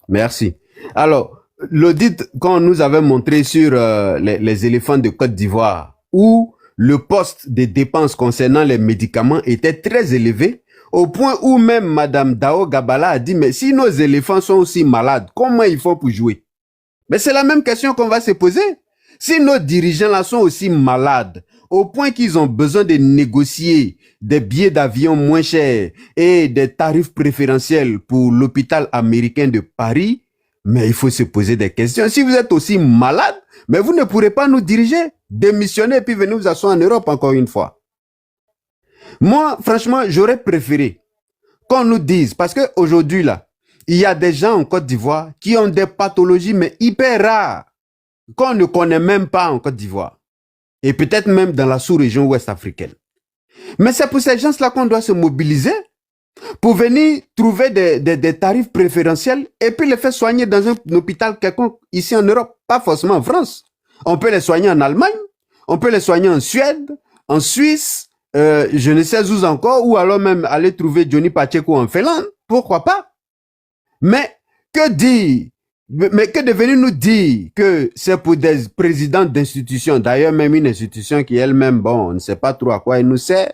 [SPEAKER 8] Merci. Alors, l'audit qu'on nous avait montré sur les éléphants de Côte d'Ivoire, où le poste des dépenses concernant les médicaments était très élevé, au point où même Madame Dao Gabala a dit, mais si nos éléphants sont aussi malades, comment ils font pour jouer? Mais c'est la même question qu'on va se poser. Si nos dirigeants là sont aussi malades, au point qu'ils ont besoin de négocier des billets d'avion moins chers et des tarifs préférentiels pour l'hôpital américain de Paris, mais il faut se poser des questions. Si vous êtes aussi malade, mais vous ne pourrez pas nous diriger, démissionner et puis venir vous asseoir en Europe encore une fois. Moi, franchement, j'aurais préféré qu'on nous dise, parce qu'aujourd'hui là, il y a des gens en Côte d'Ivoire qui ont des pathologies mais hyper rares, qu'on ne connaît même pas en Côte d'Ivoire. Et peut-être même dans la sous-région ouest africaine. Mais c'est pour ces gens-là qu'on doit se mobiliser pour venir trouver des tarifs préférentiels et puis les faire soigner dans un hôpital quelconque ici en Europe, pas forcément en France. On peut les soigner en Allemagne, on peut les soigner en Suède, en Suisse, je ne sais où encore, ou alors même aller trouver Johnny Pacheco en Finlande, pourquoi pas? Mais que dire? Mais que de venir nous dire que c'est pour des présidents d'institutions, d'ailleurs même une institution qui elle-même, bon, on ne sait pas trop à quoi elle nous sert.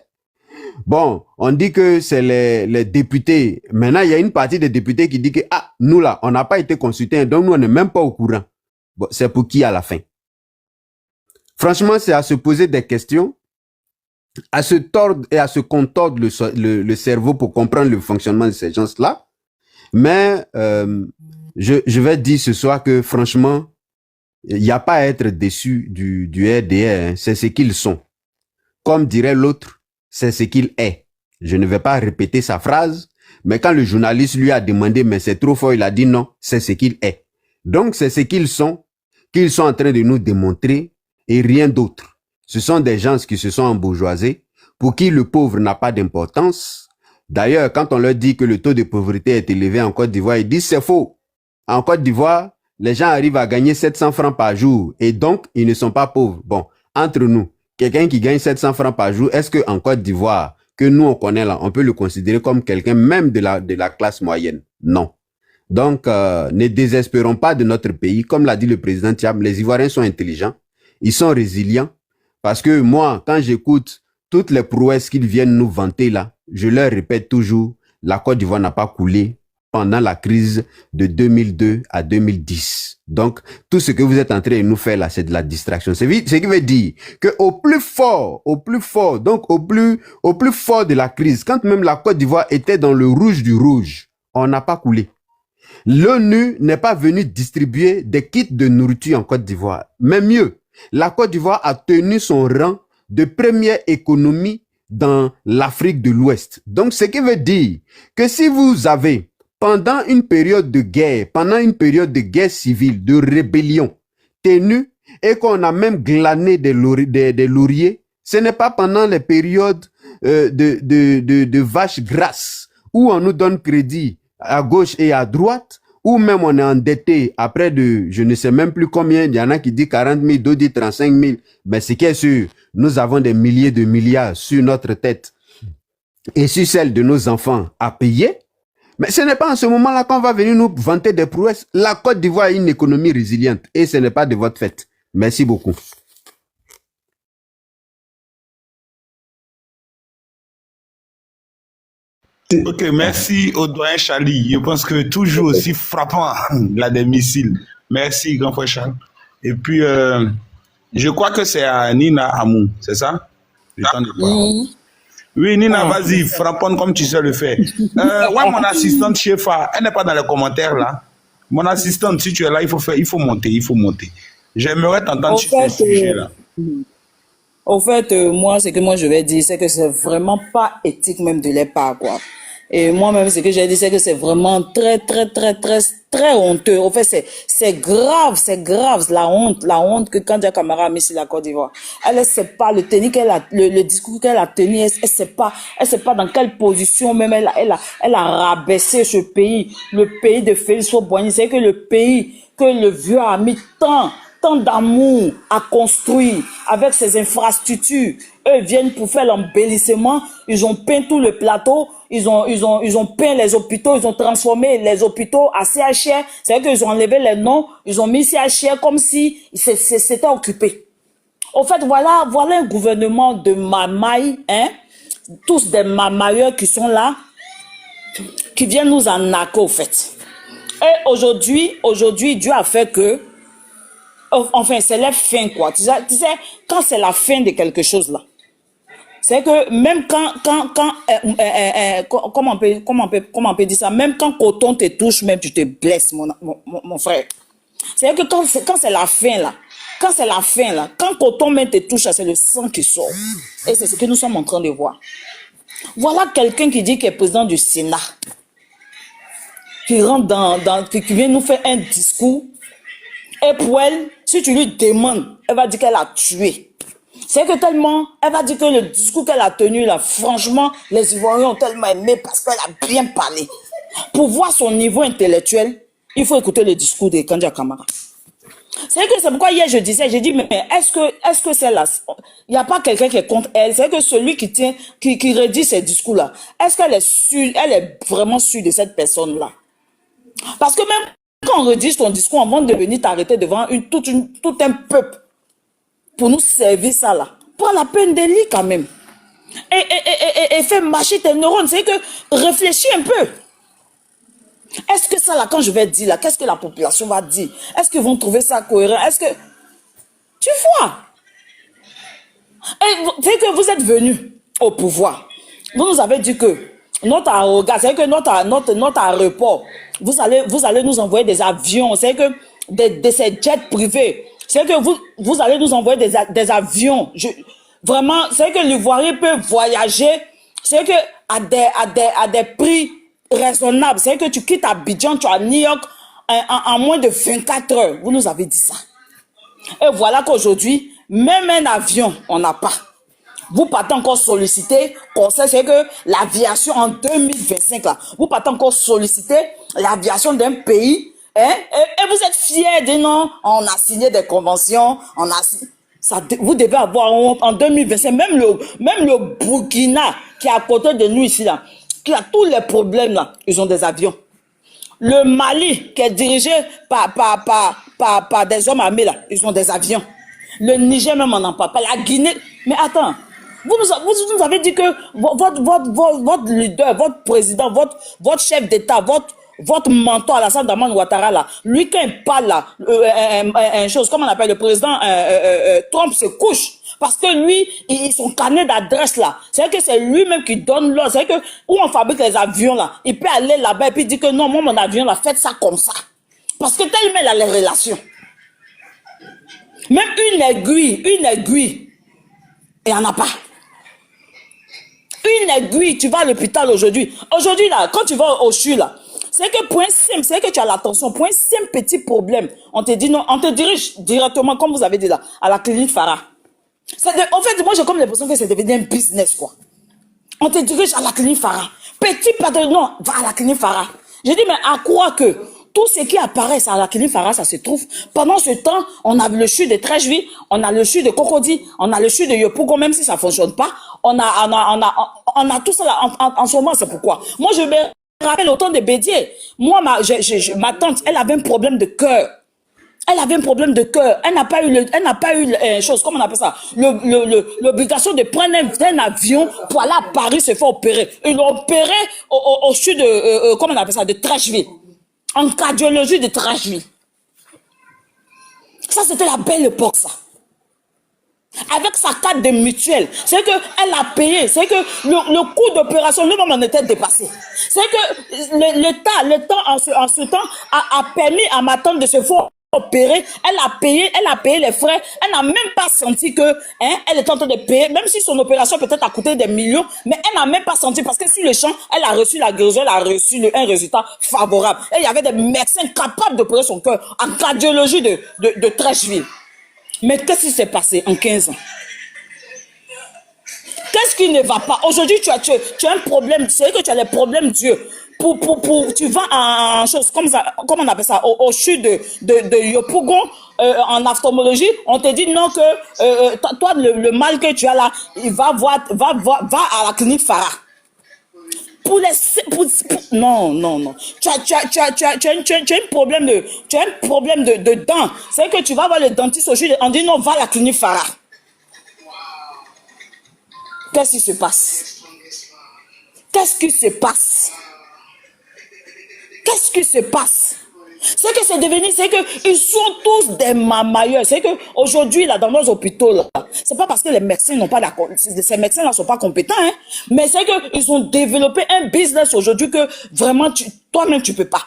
[SPEAKER 8] Bon, on dit que c'est les députés. Maintenant, il y a une partie des députés qui dit que, ah, nous là, on n'a pas été consultés, donc nous, on n'est même pas au courant. Bon, c'est pour qui à la fin? Franchement, c'est à se poser des questions, à se tordre et à se contordre le cerveau pour comprendre le fonctionnement de ces gens-là. Mais, je vais dire ce soir que franchement, il n'y a pas à être déçu du RDR, hein. C'est ce qu'ils sont. Comme dirait l'autre, c'est ce qu'il est. Je ne vais pas répéter sa phrase, mais quand le journaliste lui a demandé, mais c'est trop fort, il a dit non, c'est ce qu'il est. Donc c'est ce qu'ils sont en train de nous démontrer et rien d'autre. Ce sont des gens qui se sont embourgeoisés, pour qui le pauvre n'a pas d'importance. D'ailleurs, quand on leur dit que le taux de pauvreté est élevé en Côte d'Ivoire, ils disent c'est faux. En Côte d'Ivoire, les gens arrivent à gagner 700 francs par jour et donc ils ne sont pas pauvres. Bon, entre nous, quelqu'un qui gagne 700 francs par jour, est-ce qu'en Côte d'Ivoire, que nous on connaît là, on peut le considérer comme quelqu'un même de la classe moyenne? Non. Donc, ne désespérons pas de notre pays. Comme l'a dit le président Thiam, les Ivoiriens sont intelligents, ils sont résilients. Parce que moi, quand j'écoute toutes les prouesses qu'ils viennent nous vanter là, je leur répète toujours, la Côte d'Ivoire n'a pas coulé pendant la crise de 2002 à 2010. Donc, tout ce que vous êtes en train de nous faire là, c'est de la distraction. Ce qui veut dire qu'au plus fort, donc au plus fort de la crise, quand même la Côte d'Ivoire était dans le rouge du rouge, on n'a pas coulé. L'ONU n'est pas venue distribuer des kits de nourriture en Côte d'Ivoire. Mais mieux, la Côte d'Ivoire a tenu son rang de première économie dans l'Afrique de l'Ouest. Donc, ce qui veut dire que si vous avez pendant une période de guerre civile, de rébellion, tenu, et qu'on a même glané des lauriers, ce n'est pas pendant les périodes de vaches grasses, où on nous donne crédit à gauche et à droite, ou même on est endetté après je ne sais même plus combien, il y en a qui disent 40 000, d'autres disent 35 000, mais ce qui est sûr, nous avons des milliers de milliards sur notre tête, et sur celle de nos enfants à payer. Mais ce n'est pas en ce moment-là qu'on va venir nous vanter des prouesses. La Côte d'Ivoire a une économie résiliente et ce n'est pas de votre fait. Merci beaucoup.
[SPEAKER 3] Ok, merci au doyen Charlie. Je pense que toujours aussi frappant, là, des missiles. Merci, grand frère Charles. Et puis, je crois que c'est à Nina Amou, c'est ça? Oui, Nina, vas-y, frappons comme tu sais le faire. Ouais, mon assistante Chefa, elle n'est pas dans les commentaires là. Mon assistante, si tu es là, il faut monter. J'aimerais t'entendre sur ce sujet-là.
[SPEAKER 7] Au fait, moi, ce que je vais dire, c'est que c'est vraiment pas éthique même de les part, quoi. Et moi-même, ce que j'ai dit, c'est que c'est vraiment très, très, très, très, très honteux. En fait, c'est grave, la honte que Kandia Camara a mis sur la Côte d'Ivoire. Elle ne sait pas le tenir le discours qu'elle a tenu, elle sait pas dans quelle position même elle a rabaissé ce pays, le pays de Félix Houphouët-Boigny. C'est que le pays que le vieux a mis tant d'amour à construire avec ses infrastructures. Eux viennent pour faire l'embellissement, ils ont peint tout le plateau, ils ont peint les hôpitaux, ils ont transformé les hôpitaux à CHR. C'est-à-dire qu'ils ont enlevé les noms, ils ont mis CHR comme si c'était occupé. Au fait, voilà un gouvernement de mamailles, hein, tous des mamailleurs qui sont là, qui viennent nous arnaquer au fait. Et aujourd'hui, Dieu a fait que, enfin, c'est la fin, quoi. Tu sais, quand c'est la fin de quelque chose, là, c'est que même comment on peut dire ça, même quand coton te touche, même tu te blesses, mon frère. C'est que quand c'est la fin, là, quand coton même te touche, c'est le sang qui sort. Et c'est ce que nous sommes en train de voir. Voilà quelqu'un qui dit qu'il est président du Sénat, qui rentre qui vient nous faire un discours. Et pour elle, si tu lui demandes, elle va dire qu'elle a tué. C'est que tellement, elle va dire que le discours qu'elle a tenu là, franchement, les Ivoiriens ont tellement aimé parce qu'elle a bien parlé. Pour voir son niveau intellectuel, il faut écouter le discours de Kandia Camara. C'est pourquoi hier j'ai dit, mais est-ce que c'est là, il n'y a pas quelqu'un qui est contre elle, c'est que celui qui rédige ces discours-là, est-ce qu'elle est sûre, elle est vraiment sûre de cette personne-là? Parce que même quand on rédige ton discours, avant de venir t'arrêter devant tout un peuple pour nous servir ça là, prends la peine de lire quand même. Et fais marcher tes neurones. C'est que réfléchis un peu. Est-ce que ça là, quand je vais dire là, qu'est-ce que la population va dire? Est-ce qu'ils vont trouver ça cohérent? Est-ce que... Tu vois? C'est que vous êtes venus au pouvoir. Vous nous avez dit que notre arrogance, c'est que notre aéroport, vous allez nous envoyer des avions, c'est que de ces jets privés, c'est que vous allez nous envoyer des avions. Vraiment, c'est que l'Ivoirien peut voyager, c'est que à des prix raisonnables. C'est que tu quittes Abidjan, tu es à New York en moins de 24 heures. Vous nous avez dit ça. Et voilà qu'aujourd'hui, même un avion, on n'a pas. Vous partez encore solliciter, c'est que l'aviation en 2025, là, vous partez encore solliciter l'aviation d'un pays, hein, et vous êtes fiers de non, on a signé des conventions, vous devez avoir en 2025, même le Burkina, qui est à côté de nous ici, là, qui a tous les problèmes, là, ils ont des avions. Le Mali, qui est dirigé par des hommes armés, là, ils ont des avions. Le Niger, même, on n'en parle pas. La Guinée, mais attends. Vous nous avez dit que votre leader, votre président, votre chef d'État, votre mentor, Alassane Dramane Ouattara, là, lui, quand il parle, là, comment on appelle le président, Trump se couche. Parce que lui, son carnet d'adresse, là, c'est que c'est lui-même qui donne l'ordre. C'est que, où on fabrique les avions, là, il peut aller là-bas et puis dire que non, moi, mon avion, là, faites ça comme ça. Parce que tellement il a les relations. Même une aiguille, il n'y en a pas. Une aiguille, tu vas à l'hôpital aujourd'hui. Aujourd'hui, là, quand tu vas au CHU, là, c'est que point simple, c'est que tu as l'attention. Point simple, petit problème. On te dit non, on te dirige directement, comme vous avez dit là, à la clinique Farah. En fait, moi, j'ai comme l'impression que c'est devenu un business, quoi. On te dirige à la clinique Farah. Petit patron, non, va à la clinique Farah. J'ai dit, mais à quoi que tout ce qui apparaît à la clinique Farah, ça se trouve. Pendant ce temps, on a le CHU de Trècheville, on a le CHU de Cocody, on a le CHU de Yopougon, même si ça fonctionne pas. On a tout ça là, en ce moment, c'est pourquoi. Moi, je me rappelle au temps de Bédier. Moi, ma tante, elle avait un problème de cœur. Elle avait un problème de cœur. Elle n'a pas eu chose, comment on appelle ça? L'obligation de prendre un avion pour aller à Paris se faire opérer. Ils l'ont opéré au sud de, comment on appelle ça? De Trècheville. En cardiologie de Trècheville. Ça, c'était la belle époque, ça. Avec sa carte de mutuelle. C'est que elle a payé. C'est que le coût d'opération, lui-même en était dépassé. C'est que l'État, en ce temps, a permis à ma tante de se faire opéré, elle a payé les frais, elle n'a même pas senti que, elle est en train de payer, même si son opération peut-être a coûté des millions, mais elle n'a même pas senti, parce que sur le champ, elle a reçu la guérison, elle a reçu un résultat favorable. Et il y avait des médecins capables d'opérer son cœur en cardiologie de Trècheville. Mais qu'est-ce qui s'est passé en 15 ans? Qu'est-ce qui ne va pas? Aujourd'hui, tu as un problème, c'est que tu as les problèmes Dieu. Tu vas en chose comme ça, comment on appelle ça, au CHU de Yopougon, en ophtalmologie, on te dit non que toi le mal que tu as là, il va à la clinique Farah. Non. Tu as un problème de dents. C'est que tu vas voir le dentiste au CHU, on dit non, va à la clinique Farah. Qu'est-ce qui se passe? Qu'est-ce qui se passe? Qu'est-ce qui se passe? C'est que c'est devenu, c'est que ils sont tous des mamailleurs. C'est que aujourd'hui là dans nos hôpitaux là, c'est pas parce que les médecins n'ont pas d'accord, ces médecins là sont pas compétents, hein, mais c'est que ils ont développé un business aujourd'hui que vraiment toi-même tu peux pas.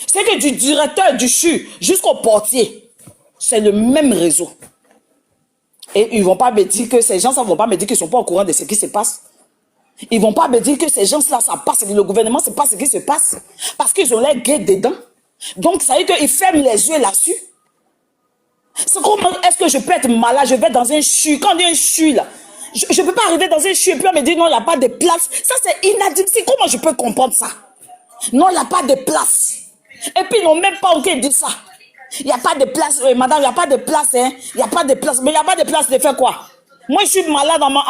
[SPEAKER 7] C'est que du directeur du CHU jusqu'au portier, c'est le même réseau. Et ils vont pas me dire que ces gens ça vont pas me dire qu'ils sont pas au courant de ce qui se passe. Ils vont pas me dire que ces gens-là, ça passe, le gouvernement, c'est pas ce qui se passe. Parce qu'ils ont les guettes dedans. Donc, ça veut dire qu'ils ferment les yeux là-dessus. C'est comment est-ce que je peux être malade, je vais dans un CHU, quand il y a un CHU là, je peux pas arriver dans un CHU et puis on me dit non, il n'y a pas de place. Ça, c'est inadmissible. Comment je peux comprendre ça? Non, il n'y a pas de place. Et puis, ils n'ont même pas encore dit ça. Il n'y a pas de place, madame, il n'y a pas de place, hein. Il n'y a pas de place. Mais il n'y a pas de place de faire quoi? Moi, je suis malade, on me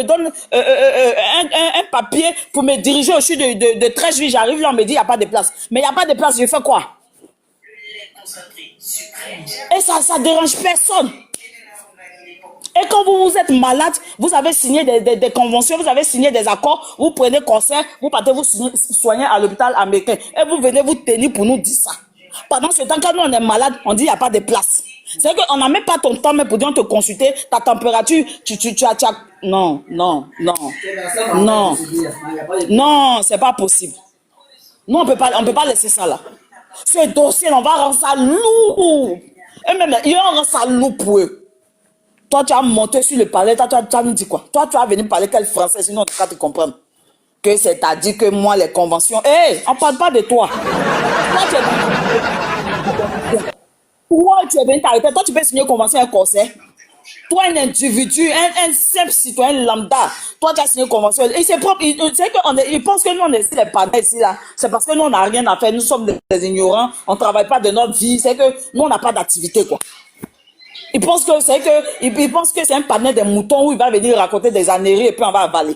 [SPEAKER 7] donne un papier pour me diriger au CHU de Trècheville. J'arrive là, on me dit, il n'y a pas de place. Mais il n'y a pas de place, je fais quoi? Et ça dérange personne. Et quand vous êtes malade, vous avez signé des conventions, vous avez signé des accords, vous prenez conseil, vous partez vous soigner à l'hôpital américain. Et vous venez vous tenir pour nous dire ça. Pendant ce temps, quand nous on est malade, on dit il n'y a pas de place. C'est qu'on n'a même pas ton temps mais pour dire on te consulter, ta température, tu as... Non, c'est pas possible. Non, on peut pas laisser ça là. Ce dossier, on va rendre ça lourd. Et même, ils vont rendre ça lourd pour eux. Toi, tu as monté sur le palais, toi, tu as nous dit quoi? Toi, tu as venu parler quel français, sinon on ne peut pas te comprendre. Que c'est-à-dire que moi, les conventions... Hé, on ne parle pas de toi. Toi, tu es venu t'arrêter. Toi, tu peux signer une convention avec un conseil. Toi, un individu, un simple citoyen lambda, toi, tu as signé une convention. Et c'est propre. Ils pensent que nous, on est ici, les parents ici, là. C'est parce que nous, on n'a rien à faire. Nous sommes des ignorants. On ne travaille pas de notre vie. C'est que nous, on n'a pas d'activité, quoi. Ils pensent que c'est un panel des moutons où il va venir raconter des âneries et puis on va avaler.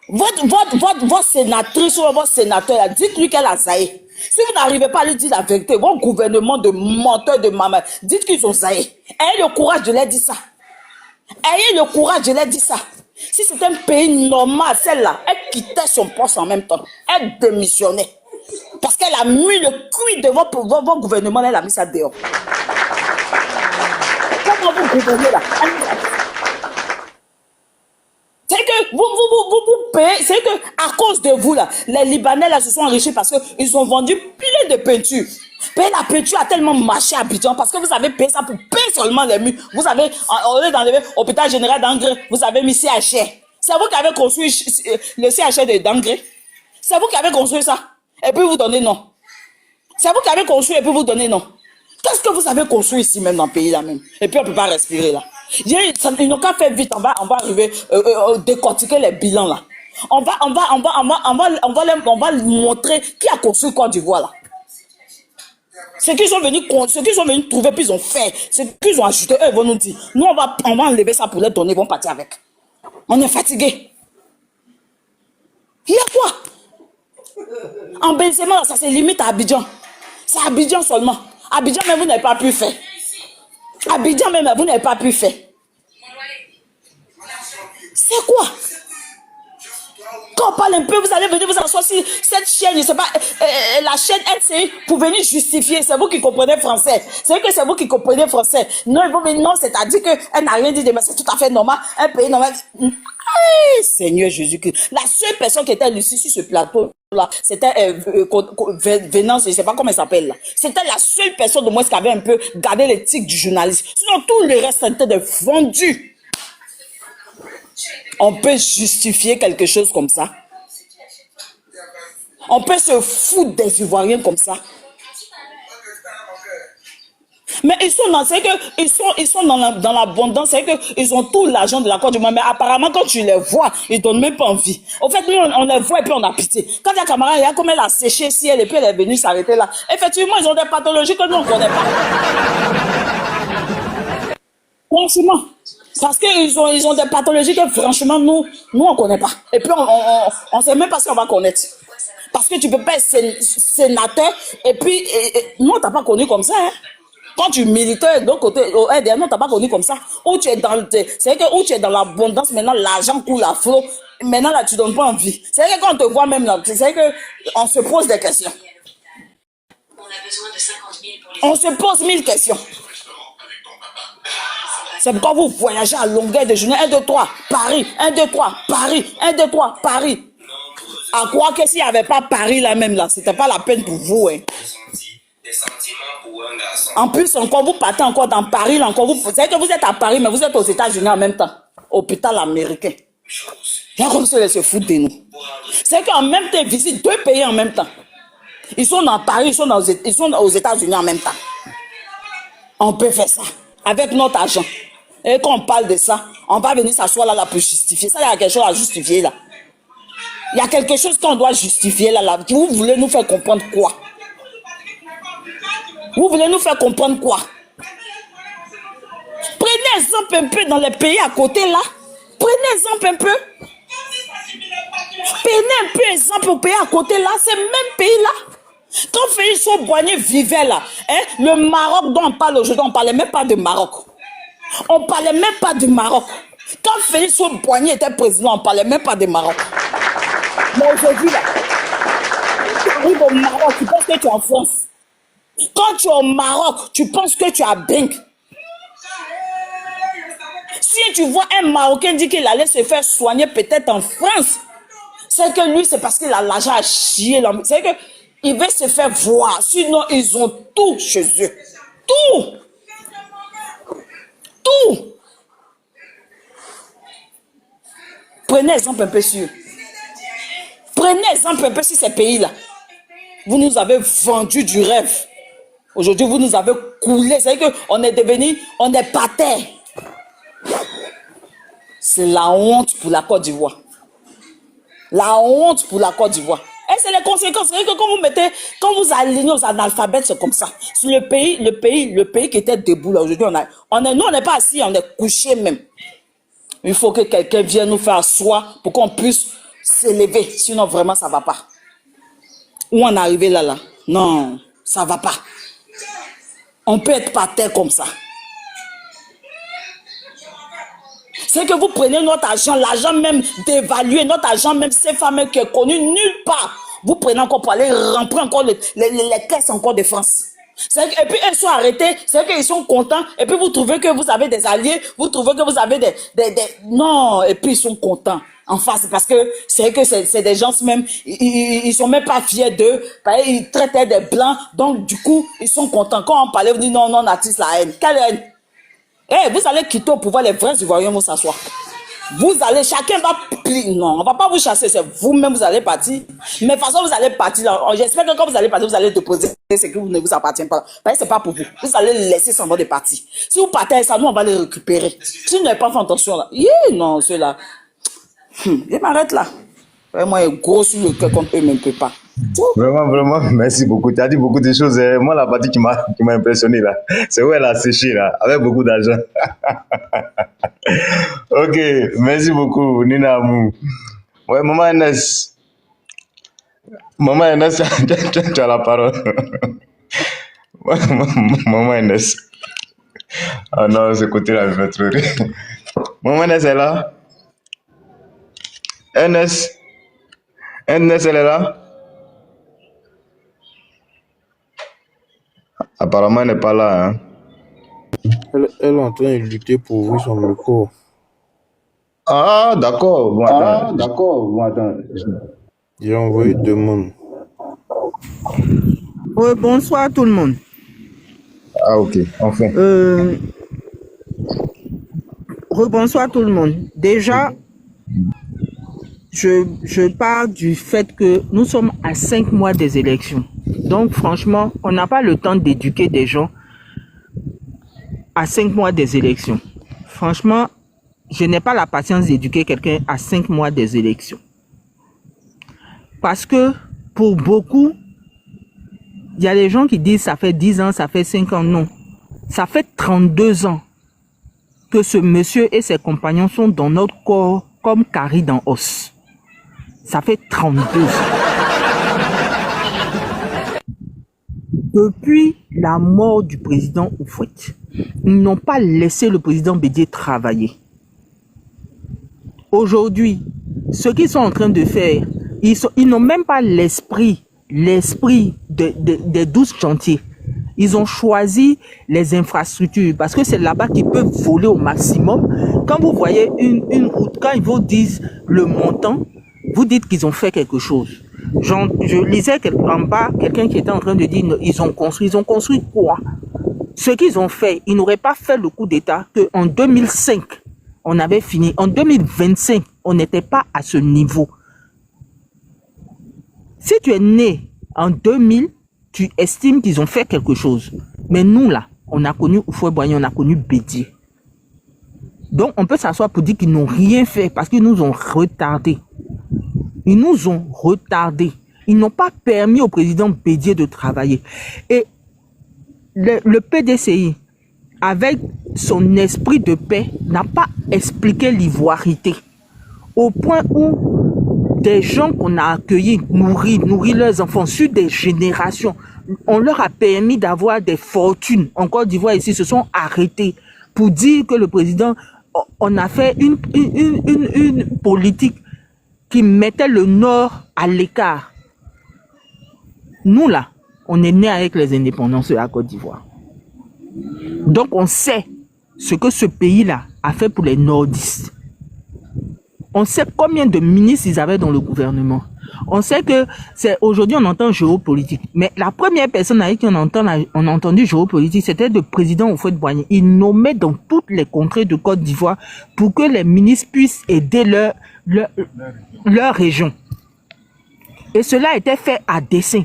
[SPEAKER 7] Votre sénatrice ou votre sénateur, dites-lui qu'elle a zaï. Si vous n'arrivez pas à lui dire la vérité, votre gouvernement de menteurs, de maman, dites qu'ils ont zaï. Ayez le courage de leur dire ça. Ayez le courage de leur dire ça. Si c'était un pays normal, celle-là, elle quittait son poste en même temps. Elle démissionnait. Parce qu'elle a mis le cuir de votre gouvernement, elle a mis ça dehors. Comment vous gouvernez là? C'est que vous payez, c'est que à cause de vous là, les Libanais là se sont enrichis parce qu'ils ont vendu plein de peintures. La peinture a tellement marché à Abidjan parce que vous avez payé ça pour payer seulement les murs. Vous avez, au lieu d'enlever l'hôpital général d'Angré, vous avez mis CHR. C'est vous qui avez construit le CHR d'Angré. C'est vous qui avez construit ça. Et puis vous donnez non. C'est vous qui avez construit et puis vous donnez non. Qu'est-ce que vous avez construit ici même dans le pays là même? Et puis on ne peut pas respirer là. Ils n'ont qu'à faire vite, on va arriver décortiquer les bilans là. On va montrer qui a construit Côte d'Ivoire là. Ce qu'ils sont venus trouver, puis ils ont fait. Ce qu'ils ont ajouté, eux ils vont nous dire. Nous on va enlever ça pour les donner, ils vont partir avec. On est fatigué. Il y a quoi? En Benzema, ça se limite à Abidjan. C'est Abidjan seulement. Abidjan même vous n'avez pas pu faire. Abidjan même vous n'avez pas pu faire. C'est quoi? Quand on parle un peu, vous allez venir vous asseoir sur cette chaîne, je sais pas, la chaîne LCI pour venir justifier. C'est vous qui comprenez français. C'est vrai que c'est vous qui comprenez français. Non, ils vont venir, non, c'est-à-dire qu'elle n'a rien dit de mais c'est tout à fait normal. Un pays normal. Aïe, Seigneur Jésus-Christ. La seule personne qui était lucide sur ce plateau-là, c'était Venance, je ne sais pas comment elle s'appelle là. C'était la seule personne de moi qui avait un peu gardé l'éthique du journaliste. Sinon, tout le reste était de vendu. On peut justifier quelque chose comme ça. On peut se foutre des Ivoiriens comme ça. Mais ils sont dans, c'est que ils sont dans l'abondance, c'est que ils ont tout l'argent de la Côte d'Ivoire. Mais apparemment, quand tu les vois, ils donnent même pas envie. Au fait, nous, on les voit et puis on a pitié. Quand il y a camarade, il y a comme elle a séché si elle et puis elle est venue s'arrêter là. Effectivement, ils ont des pathologies que nous, on ne connaît pas. Franchement. Parce qu'ils ont des pathologies que franchement, nous on ne connaît pas. Et puis, on ne sait même pas si on va connaître. Parce que tu ne peux pas être sénateur et puis, nous, on ne t'a pas connu comme ça. Hein. Quand tu militais de l'autre côté, non, tu n'as pas connu comme ça. Où tu es dans l'abondance, maintenant, l'argent coule à flot. Maintenant, là, tu ne donnes pas envie. C'est vrai que quand on te voit même là, c'est vrai qu'on se pose des questions. On a besoin de 50 000 pour les... On se pose 1000 questions. C'est pourquoi vous voyagez à longueur de journée. 1, 2, 3, Paris. 1, 2, 3, Paris. 1, 2, 3, Paris. À croire que s'il n'y avait pas Paris là même là, c'était pas la peine pour vous. Hein. En plus, encore, vous partez encore dans Paris. Là, encore, vous savez que vous êtes à Paris, mais vous êtes aux États-Unis en même temps. Hôpital américain. Il y a comme ça, ils se foutent de nous. C'est qu'en même temps, ils visitent 2 pays en même temps. Ils sont dans Paris, ils sont aux États-Unis en même temps. On peut faire ça avec notre argent. Et quand on parle de ça, on va venir s'asseoir là pour justifier. Ça, il y a quelque chose à justifier là. Il y a quelque chose qu'on doit justifier là. Vous voulez nous faire comprendre quoi? Vous voulez nous faire comprendre quoi? Prenez exemple un peu dans les pays à côté là. Prenez exemple un peu. Prenez un peu exemple au pays à côté là. C'est le même pays là. Quand Félix Houphouët-Boigny vivait là, hein, le Maroc dont on parle aujourd'hui, on ne parlait même pas de Maroc. On ne parlait même pas du Maroc. Quand Félix Houphouët-Boigny était président, on ne parlait même pas de Maroc. Mais aujourd'hui, là, tu arrives au Maroc, tu penses que tu es en France. Quand tu es au Maroc, tu penses que tu as Bink. Si tu vois un Marocain dire qu'il allait se faire soigner peut-être en France, c'est que lui, c'est parce qu'il a l'argent à chier. C'est que il veut se faire voir. Sinon, ils ont tout chez eux. Tout. Tout. Prenez exemple un peu sur eux. Prenez exemple un peu sur ces pays-là. Vous nous avez vendu du rêve. Aujourd'hui, vous nous avez coulé. C'est vrai qu'on est devenu, on est par terre. C'est la honte pour la Côte d'Ivoire. La honte pour la Côte d'Ivoire. Et c'est les conséquences. C'est vrai que quand vous alignez aux analphabètes, c'est comme ça. Sur le pays qui était debout là aujourd'hui, nous on n'est pas assis, on est couché même. Il faut que quelqu'un vienne nous faire asseoir pour qu'on puisse s'élever. Sinon, vraiment, ça ne va pas. Où on est arrivé là? Non, ça ne va pas. On peut être par terre comme ça. C'est que vous prenez notre argent, l'argent même dévalué, notre argent même, ces femmes qui est connu nulle part. Vous prenez encore pour aller remplir encore les caisses encore de France. Et puis ils sont arrêtés, c'est qu'ils sont contents. Et puis vous trouvez que vous avez des alliés, vous trouvez que vous avez des... Non, et puis ils sont contents en face. Parce que c'est que c'est des gens même, ils sont même pas fiers d'eux. Ils traitaient des blancs, donc du coup, ils sont contents. Quand on parlait, vous dites non, on attise la haine. Quelle haine? Vous allez quitter au pouvoir, les vrais Ivoiriens vont s'asseoir. Vous allez, chacun va plier. Non, on ne va pas vous chasser, c'est vous-même, vous allez partir. Mais de toute façon, vous allez partir. J'espère que quand vous allez partir, vous allez déposer ce qui ne vous appartient pas. Ce n'est pas pour vous. Vous allez laisser sans de partir. Si vous partez avec ça, nous, on va les récupérer. Si vous n'avez pas fait attention là, non, ceux-là. Je m'arrête là. Vraiment, il est gros sur le cœur contre eux, mais ne peut pas.
[SPEAKER 5] Vraiment, merci beaucoup. Tu as dit beaucoup de choses. Moi, la partie qui m'a impressionné, là, c'est où elle a séché, là, avec beaucoup d'argent. Ok, merci beaucoup, Nina Amou. Ouais, Maman Enes. Maman Enes, tu as la parole. Maman Enes. Ah non, ce côté-là, je vais trop rire. Maman Enes est là. Enes. NS, elle est là? Apparemment, elle n'est pas là. Hein.
[SPEAKER 12] Elle est en train de lutter pour ouvrir son micro.
[SPEAKER 5] Ah, d'accord. Bon, attends.
[SPEAKER 12] J'ai envoyé deux mondes.
[SPEAKER 13] Oui, bonsoir tout le monde.
[SPEAKER 5] Ah, ok, enfin.
[SPEAKER 13] Rebonsoir tout le monde. Déjà, je pars du fait que nous sommes à 5 mois des élections. Donc, franchement, on n'a pas le temps d'éduquer des gens à 5 mois des élections. Franchement, je n'ai pas la patience d'éduquer quelqu'un à 5 mois des élections. Parce que, pour beaucoup, il y a des gens qui disent ça fait 10 ans, ça fait 5 ans. Non, ça fait 32 ans que ce monsieur et ses compagnons sont dans notre corps comme caries dans os. Ça fait 32 ans. Depuis la mort du président Houphouët, ils n'ont pas laissé le président Bédié travailler. Aujourd'hui, ce qu'ils sont en train de faire, ils n'ont même pas l'esprit des 12 chantiers. Ils ont choisi les infrastructures parce que c'est là-bas qu'ils peuvent voler au maximum. Quand vous voyez une route, quand ils vous disent le montant, vous dites qu'ils ont fait quelque chose. Je lisais en bas quelqu'un qui était en train de dire ils ont construit quoi? Ce qu'ils ont fait, ils n'auraient pas fait le coup d'État qu'en 2005, on avait fini. En 2025, on n'était pas à ce niveau. Si tu es né en 2000, tu estimes qu'ils ont fait quelque chose. Mais nous, là, on a connu Houphouët-Boigny, on a connu Bédié. Donc, on peut s'asseoir pour dire qu'ils n'ont rien fait parce qu'ils nous ont retardés. Ils nous ont retardés. Ils n'ont pas permis au président Bédié de travailler. Et le PDCI, avec son esprit de paix, n'a pas expliqué l'ivoirité. Au point où des gens qu'on a accueillis, nourris leurs enfants sur des générations, on leur a permis d'avoir des fortunes. En Côte d'Ivoire, ici, se sont arrêtés pour dire que le président, on a fait une politique qui mettait le Nord à l'écart. Nous, là, on est nés avec les indépendances de la Côte d'Ivoire. Donc, on sait ce que ce pays-là a fait pour les nordistes. On sait combien de ministres ils avaient dans le gouvernement. On sait que c'est aujourd'hui on entend géopolitique. Mais la première personne avec qui on a entendu géopolitique, c'était le président Houphouët-Boigny. Il nommait dans toutes les contrées de Côte d'Ivoire pour que les ministres puissent aider leur région. Et cela était fait à dessein.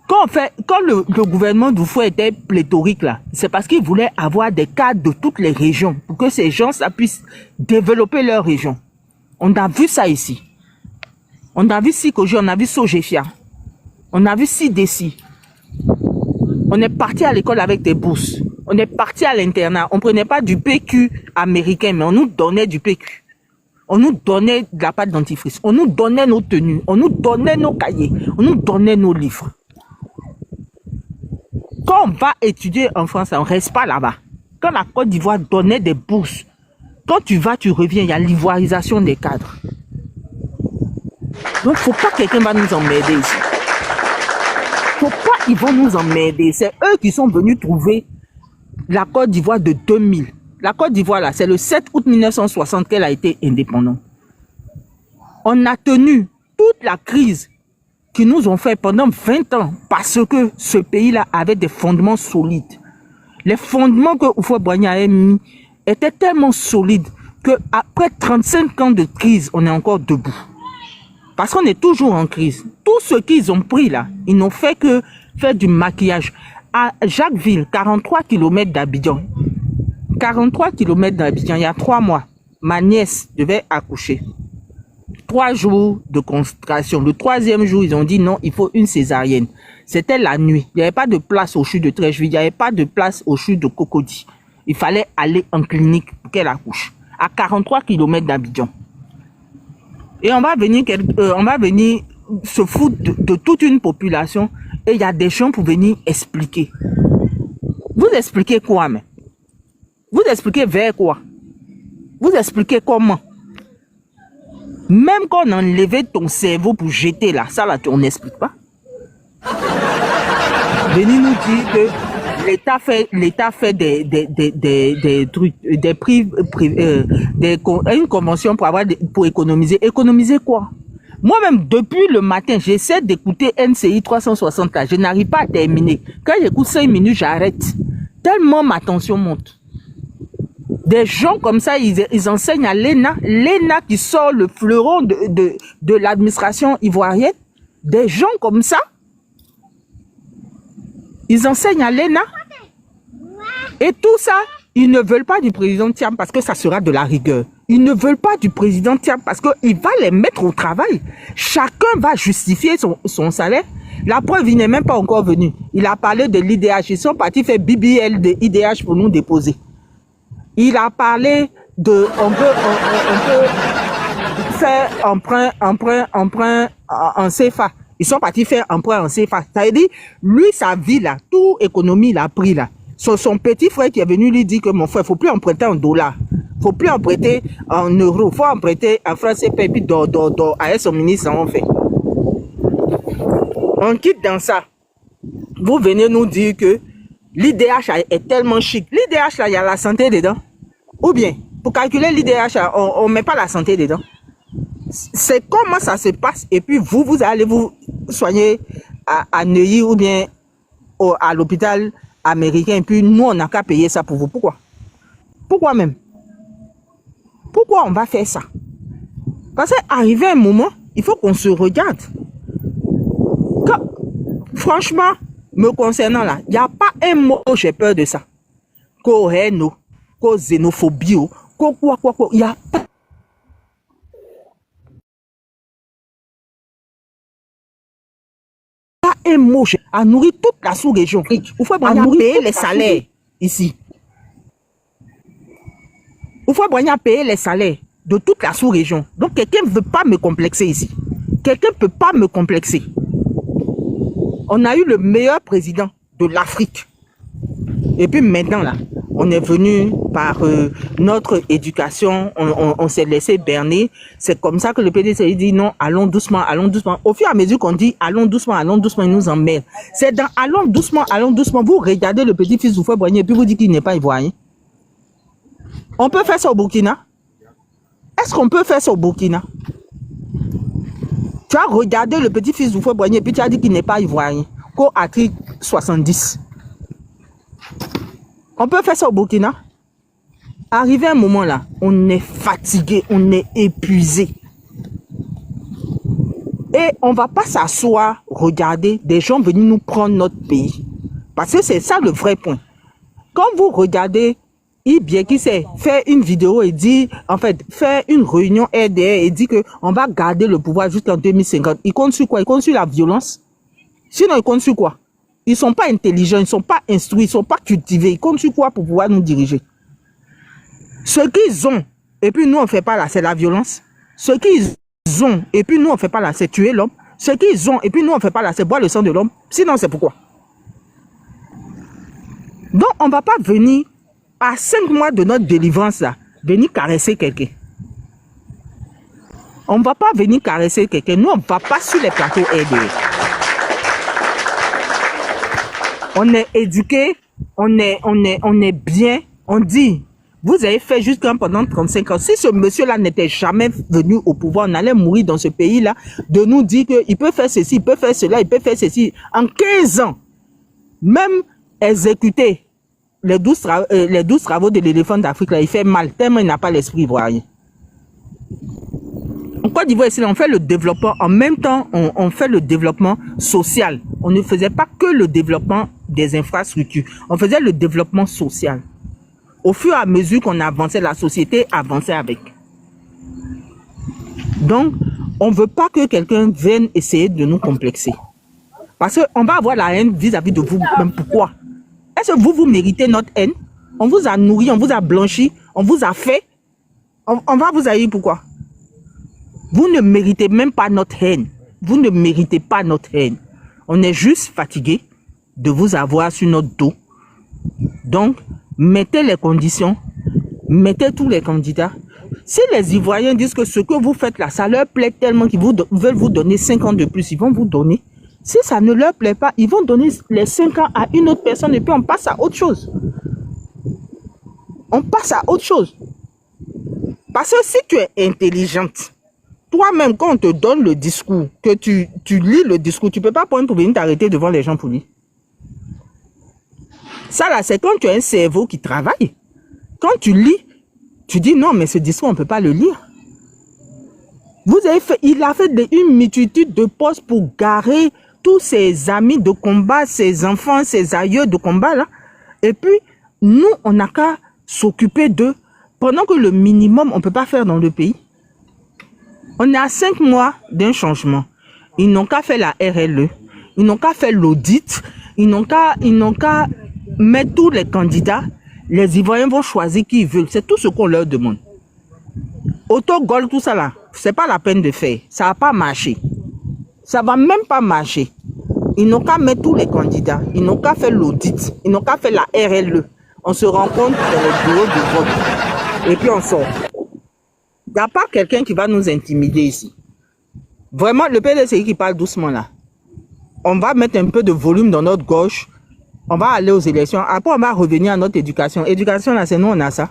[SPEAKER 13] Quand le gouvernement d'Houphouët était pléthorique là, c'est parce qu'il voulait avoir des cadres de toutes les régions pour que ces gens ça puissent développer leur région. On a vu ça ici. On a vu Sikoji, on a vu Sogefia, on a vu Sidesi. On est parti à l'école avec des bourses. On est parti à l'internat. On ne prenait pas du PQ américain, mais on nous donnait du PQ. On nous donnait de la pâte dentifrice. On nous donnait nos tenues. On nous donnait nos cahiers. On nous donnait nos livres. Quand on va étudier en France, on ne reste pas là-bas. Quand la Côte d'Ivoire donnait des bourses, quand tu vas, tu reviens, il y a l'ivoirisation des cadres. Donc, il ne faut pas que quelqu'un va nous emmerder ici. Il ne faut pas qu'ils vont nous emmerder. C'est eux qui sont venus trouver la Côte d'Ivoire de 2000. La Côte d'Ivoire, là, c'est le 7 août 1960 qu'elle a été indépendante. On a tenu toute la crise qui nous ont fait pendant 20 ans parce que ce pays-là avait des fondements solides. Les fondements que Houphouët-Boigny avait mis étaient tellement solides qu'après 35 ans de crise, on est encore debout. Parce qu'on est toujours en crise. Tout ce qu'ils ont pris là, ils n'ont fait que faire du maquillage. À Jacquesville, 43 km d'Abidjan. 43 km d'Abidjan, il y a 3 mois, ma nièce devait accoucher. 3 jours de constration. Le 3e jour, ils ont dit non, il faut une césarienne. C'était la nuit. Il n'y avait pas de place au CHU de Treichville. Il n'y avait pas de place au CHU de Cocody. Il fallait aller en clinique pour qu'elle accouche. À 43 km d'Abidjan. Et on va venir se foutre de toute une population. Et il y a des gens pour venir expliquer. Vous expliquez quoi, mais? Vous expliquez vers quoi? Vous expliquez comment? Même quand on enlevait ton cerveau pour jeter là, ça là, on n'explique pas. Venez nous dire que l'État fait des trucs, une convention pour pour économiser. Économiser quoi? Moi-même, depuis le matin, j'essaie d'écouter NCI 360 là. Je n'arrive pas à terminer. Quand j'écoute 5 minutes, j'arrête. Tellement ma tension monte. Des gens comme ça, ils enseignent à l'ENA. L'ENA qui sort le fleuron de l'administration ivoirienne. Des gens comme ça, ils enseignent à l'ENA. Et tout ça, ils ne veulent pas du président Thiam parce que ça sera de la rigueur. Ils ne veulent pas du président Thiam parce qu'il va les mettre au travail. Chacun va justifier son salaire. La preuve, il n'est même pas encore venu. Il a parlé de l'IDH. Ils sont partis faire BBL de IDH pour nous déposer. Il a parlé de... On peut faire emprunt en CFA. Ils sont partis faire emprunt en CFA. Ça veut dire, lui, sa vie là, toute économie, il a pris là. Son petit frère qui est venu lui dire que mon frère, il ne faut plus emprunter en dollars. Il ne faut plus emprunter en euros. Il faut emprunter en francs CFA et puis à son ministre, on fait. On quitte dans ça. Vous venez nous dire que l'IDH est tellement chic. L'IDH, là, il y a la santé dedans. Ou bien, pour calculer l'IDH, on ne met pas la santé dedans. C'est comment ça se passe. Et puis, vous allez vous soigner à Neuilly ou bien à l'hôpital américain. Et puis, nous, on n'a qu'à payer ça pour vous. Pourquoi? Pourquoi même? Pourquoi on va faire ça? Parce qu'arrivé un moment, il faut qu'on se regarde. Franchement, me concernant là, il n'y a pas un mot où j'ai peur de ça. Qu'au haine, qu'au xénophobie, qu'au quoi. Il n'y a pas un mot à nourrir toute la sous-région. Il faut payer les salaires ici. Il faut payer les salaires de toute la sous-région. Donc quelqu'un ne veut pas me complexer ici. Quelqu'un ne peut pas me complexer. On a eu le meilleur président de l'Afrique. Et puis maintenant, là, on est venu par notre éducation, on s'est laissé berner. C'est comme ça que le PDC dit non, allons doucement, allons doucement. Au fur et à mesure qu'on dit allons doucement, il nous emmerde. C'est dans allons doucement, vous regardez le petit-fils du frère Boigny et puis vous dites qu'il n'est pas ivoirien. On peut faire ça au Burkina? Est-ce qu'on peut faire ça au Burkina? Tu as regardé le petit-fils du frère Boigny et puis tu as dit qu'il n'est pas ivoirien. Qu'au article 70. On peut faire ça au Burkina? Arrivé un moment là, on est fatigué, on est épuisé. Et on ne va pas s'asseoir, regarder des gens venir nous prendre notre pays. Parce que c'est ça le vrai point. Quand vous regardez Ibie qui sait faire une vidéo et dit, en fait, faire une réunion RDR et dit qu'on va garder le pouvoir jusqu'en 2050. Il compte sur quoi? Il compte sur la violence? Sinon, il compte sur quoi? Ils ne sont pas intelligents, ils ne sont pas instruits, ils ne sont pas cultivés. Ils comptent sur quoi pour pouvoir nous diriger? Ce qu'ils ont, et puis nous, on ne fait pas là, c'est la violence. Ce qu'ils ont, et puis nous, on ne fait pas là, c'est tuer l'homme. Ce qu'ils ont, et puis nous, on ne fait pas là, c'est boire le sang de l'homme. Sinon, c'est pourquoi? Donc, on ne va pas venir à 5 mois de notre délivrance là, venir caresser quelqu'un. On ne va pas venir caresser quelqu'un. Nous, on ne va pas sur les plateaux RDR. On est éduqué, on est bien. On dit, vous avez fait jusqu'à pendant 35 ans. Si ce monsieur-là n'était jamais venu au pouvoir, on allait mourir dans ce pays-là, de nous dire qu'il peut faire ceci, il peut faire cela, il peut faire ceci. En 15 ans, même exécuter les 12 travaux de l'éléphant d'Afrique, il fait mal, tellement il n'a pas l'esprit ivoirien. En Côte d'Ivoire, ici, on fait le développement, en même temps, on fait le développement social. On ne faisait pas que le développement des infrastructures, on faisait le développement social. Au fur et à mesure qu'on avançait, la société avançait avec. Donc, on ne veut pas que quelqu'un vienne essayer de nous complexer. Parce qu'on va avoir la haine vis-à-vis de vous-même. Pourquoi? Est-ce que vous méritez notre haine? On vous a nourri, on vous a blanchi, on vous a fait. On va vous haïr pourquoi? Vous ne méritez même pas notre haine. Vous ne méritez pas notre haine. On est juste fatigué de vous avoir sur notre dos. Donc, mettez les conditions, mettez tous les candidats. Si les Ivoiriens disent que ce que vous faites là, ça leur plaît tellement qu'ils veulent vous donner 5 ans de plus, ils vont vous donner. Si ça ne leur plaît pas, ils vont donner les 5 ans à une autre personne et puis on passe à autre chose. On passe à autre chose. Parce que si tu es intelligente, toi-même, quand on te donne le discours, que tu lis le discours, tu ne peux pas prendre pour venir t'arrêter devant les gens pour lire. Ça là, c'est quand tu as un cerveau qui travaille. Quand tu lis, tu dis non, mais ce discours, on ne peut pas le lire. Il a fait une multitude de postes pour garer tous ses amis de combat, ses enfants, ses aïeux de combat là. Et puis, nous, on n'a qu'à s'occuper d'eux. Pendant que le minimum, on ne peut pas faire dans le pays. On est à 5 mois d'un changement. Ils n'ont qu'à faire la RLE. Ils n'ont qu'à faire l'audit. Ils n'ont qu'à mettre tous les candidats. Les Ivoiriens vont choisir qui ils veulent. C'est tout ce qu'on leur demande. Autogol, tout ça là, c'est pas la peine de faire. Ça va pas marcher. Ça va même pas marcher. Ils n'ont qu'à mettre tous les candidats. Ils n'ont qu'à faire l'audit. Ils n'ont qu'à faire la RLE. On se rencontre dans le bureau de vote. Et puis on sort. Il n'y a pas quelqu'un qui va nous intimider ici. Vraiment, le PDCI qui parle doucement là. On va mettre un peu de volume dans notre gauche. On va aller aux élections. Après, on va revenir à notre éducation. Éducation, là, c'est nous, on a ça.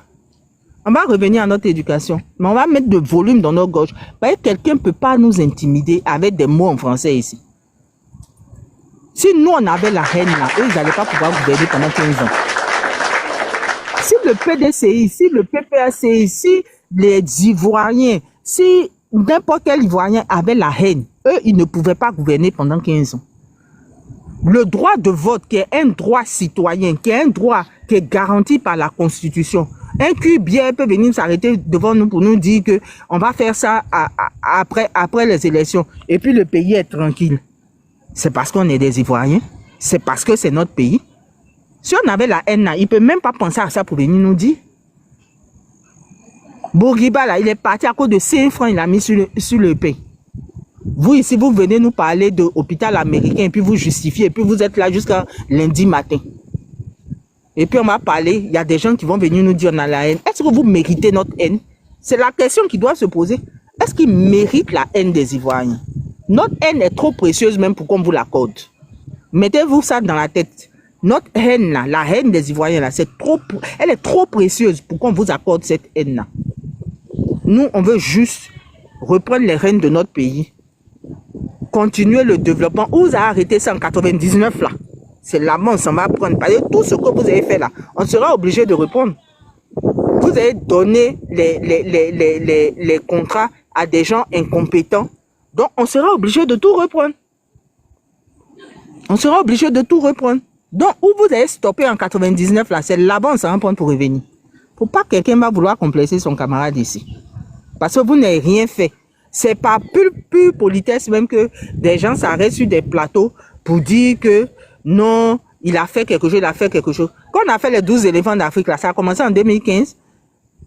[SPEAKER 13] On va revenir à notre éducation. Mais on va mettre de volume dans notre gauche. Parce que quelqu'un ne peut pas nous intimider avec des mots en français ici. Si nous, on avait la haine là, eux, ils n'allaient pas pouvoir gouverner pendant 15 ans. Si le PDCI, si le PPACI, si les Ivoiriens, si n'importe quel Ivoirien avait la haine, eux, ils ne pouvaient pas gouverner pendant 15 ans. Le droit de vote, qui est un droit citoyen, qui est un droit qui est garanti par la Constitution. Un cubier peut venir s'arrêter devant nous pour nous dire que on va faire ça après les élections. Et puis le pays est tranquille. C'est parce qu'on est des Ivoiriens. C'est parce que c'est notre pays. Si on avait la haine là, il ne peut même pas penser à ça pour venir nous dire. Bourguiba là, il est parti à cause de 5 francs, il a mis sur le pays. Vous ici, vous venez nous parler de l'hôpital américain et puis vous justifiez et puis vous êtes là jusqu'à lundi matin. Et puis on va parler, il y a des gens qui vont venir nous dire on a la haine. Est-ce que vous méritez notre haine? C'est la question qui doit se poser. Est-ce qu'ils méritent la haine des Ivoiriens? Notre haine est trop précieuse même pour qu'on vous l'accorde. Mettez-vous ça dans la tête. Notre haine là, la haine des Ivoiriens là, elle est trop précieuse pour qu'on vous accorde cette haine là. Nous, on veut juste reprendre les rênes de notre pays. Continuer le développement. Vous avez arrêté ça en 99 là. C'est là-bas, on s'en va prendre. Parce que tout ce que vous avez fait là, on sera obligé de reprendre. Vous avez donné les contrats à des gens incompétents. Donc, on sera obligé de tout reprendre. On sera obligé de tout reprendre. Donc, où vous avez stoppé en 99 là, c'est là-bas, on s'en va prendre pour revenir. Faut pas que quelqu'un va vouloir complacer son camarade ici. Parce que vous n'avez rien fait. C'est pas pure politesse même que des gens s'arrêtent sur des plateaux pour dire que non, il a fait quelque chose, il a fait quelque chose. Quand on a fait les 12 éléphants d'Afrique, là, ça a commencé en 2015,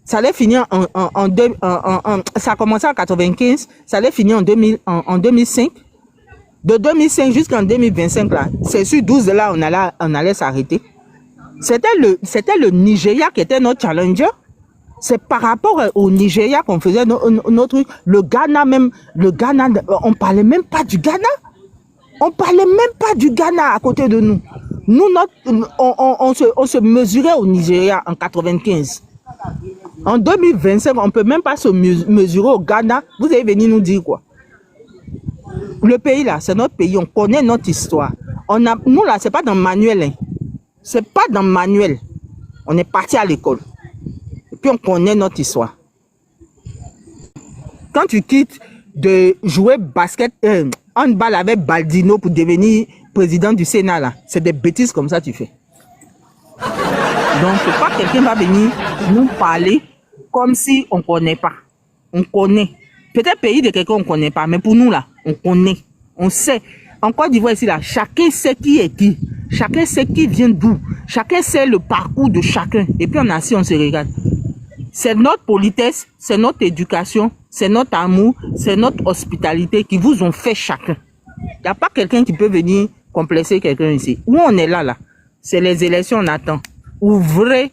[SPEAKER 13] ça allait finir ça a commencé en 95, ça allait finir en 2005. De 2005 jusqu'en 2025, là, c'est sur 12 là, on allait s'arrêter. C'était le Nigeria qui était notre challenger. C'est par rapport au Nigeria qu'on faisait notre truc. Le Ghana même, on parlait même pas du Ghana. On parlait même pas du Ghana à côté de nous. Nous, on se mesurait au Nigeria en 95. En 2025, on peut même pas se mesurer au Ghana. Vous allez venir nous dire quoi? Le pays là, c'est notre pays. On connaît notre histoire. Nous là, c'est pas dans le manuel. Hein. C'est pas dans le manuel. On est parti à l'école. Puis on connaît notre histoire. Quand tu quittes de jouer basket, handball avec Baldino pour devenir président du Sénat, là, c'est des bêtises comme ça que tu fais. Donc, faut pas que quelqu'un va venir nous parler comme si on ne connaît pas. On connaît. Peut-être pays de quelqu'un on ne connaît pas, mais pour nous, là, on connaît. On sait. En Côte d'Ivoire, ici, là, chacun sait qui est qui. Chacun sait qui vient d'où. Chacun sait le parcours de chacun. Et puis on est assis, on se regarde. C'est notre politesse, c'est notre éducation, c'est notre amour, c'est notre hospitalité qui vous ont fait chacun. Il n'y a pas quelqu'un qui peut venir complacer quelqu'un ici. Où on est là, c'est les élections, on attend. Ouvrez,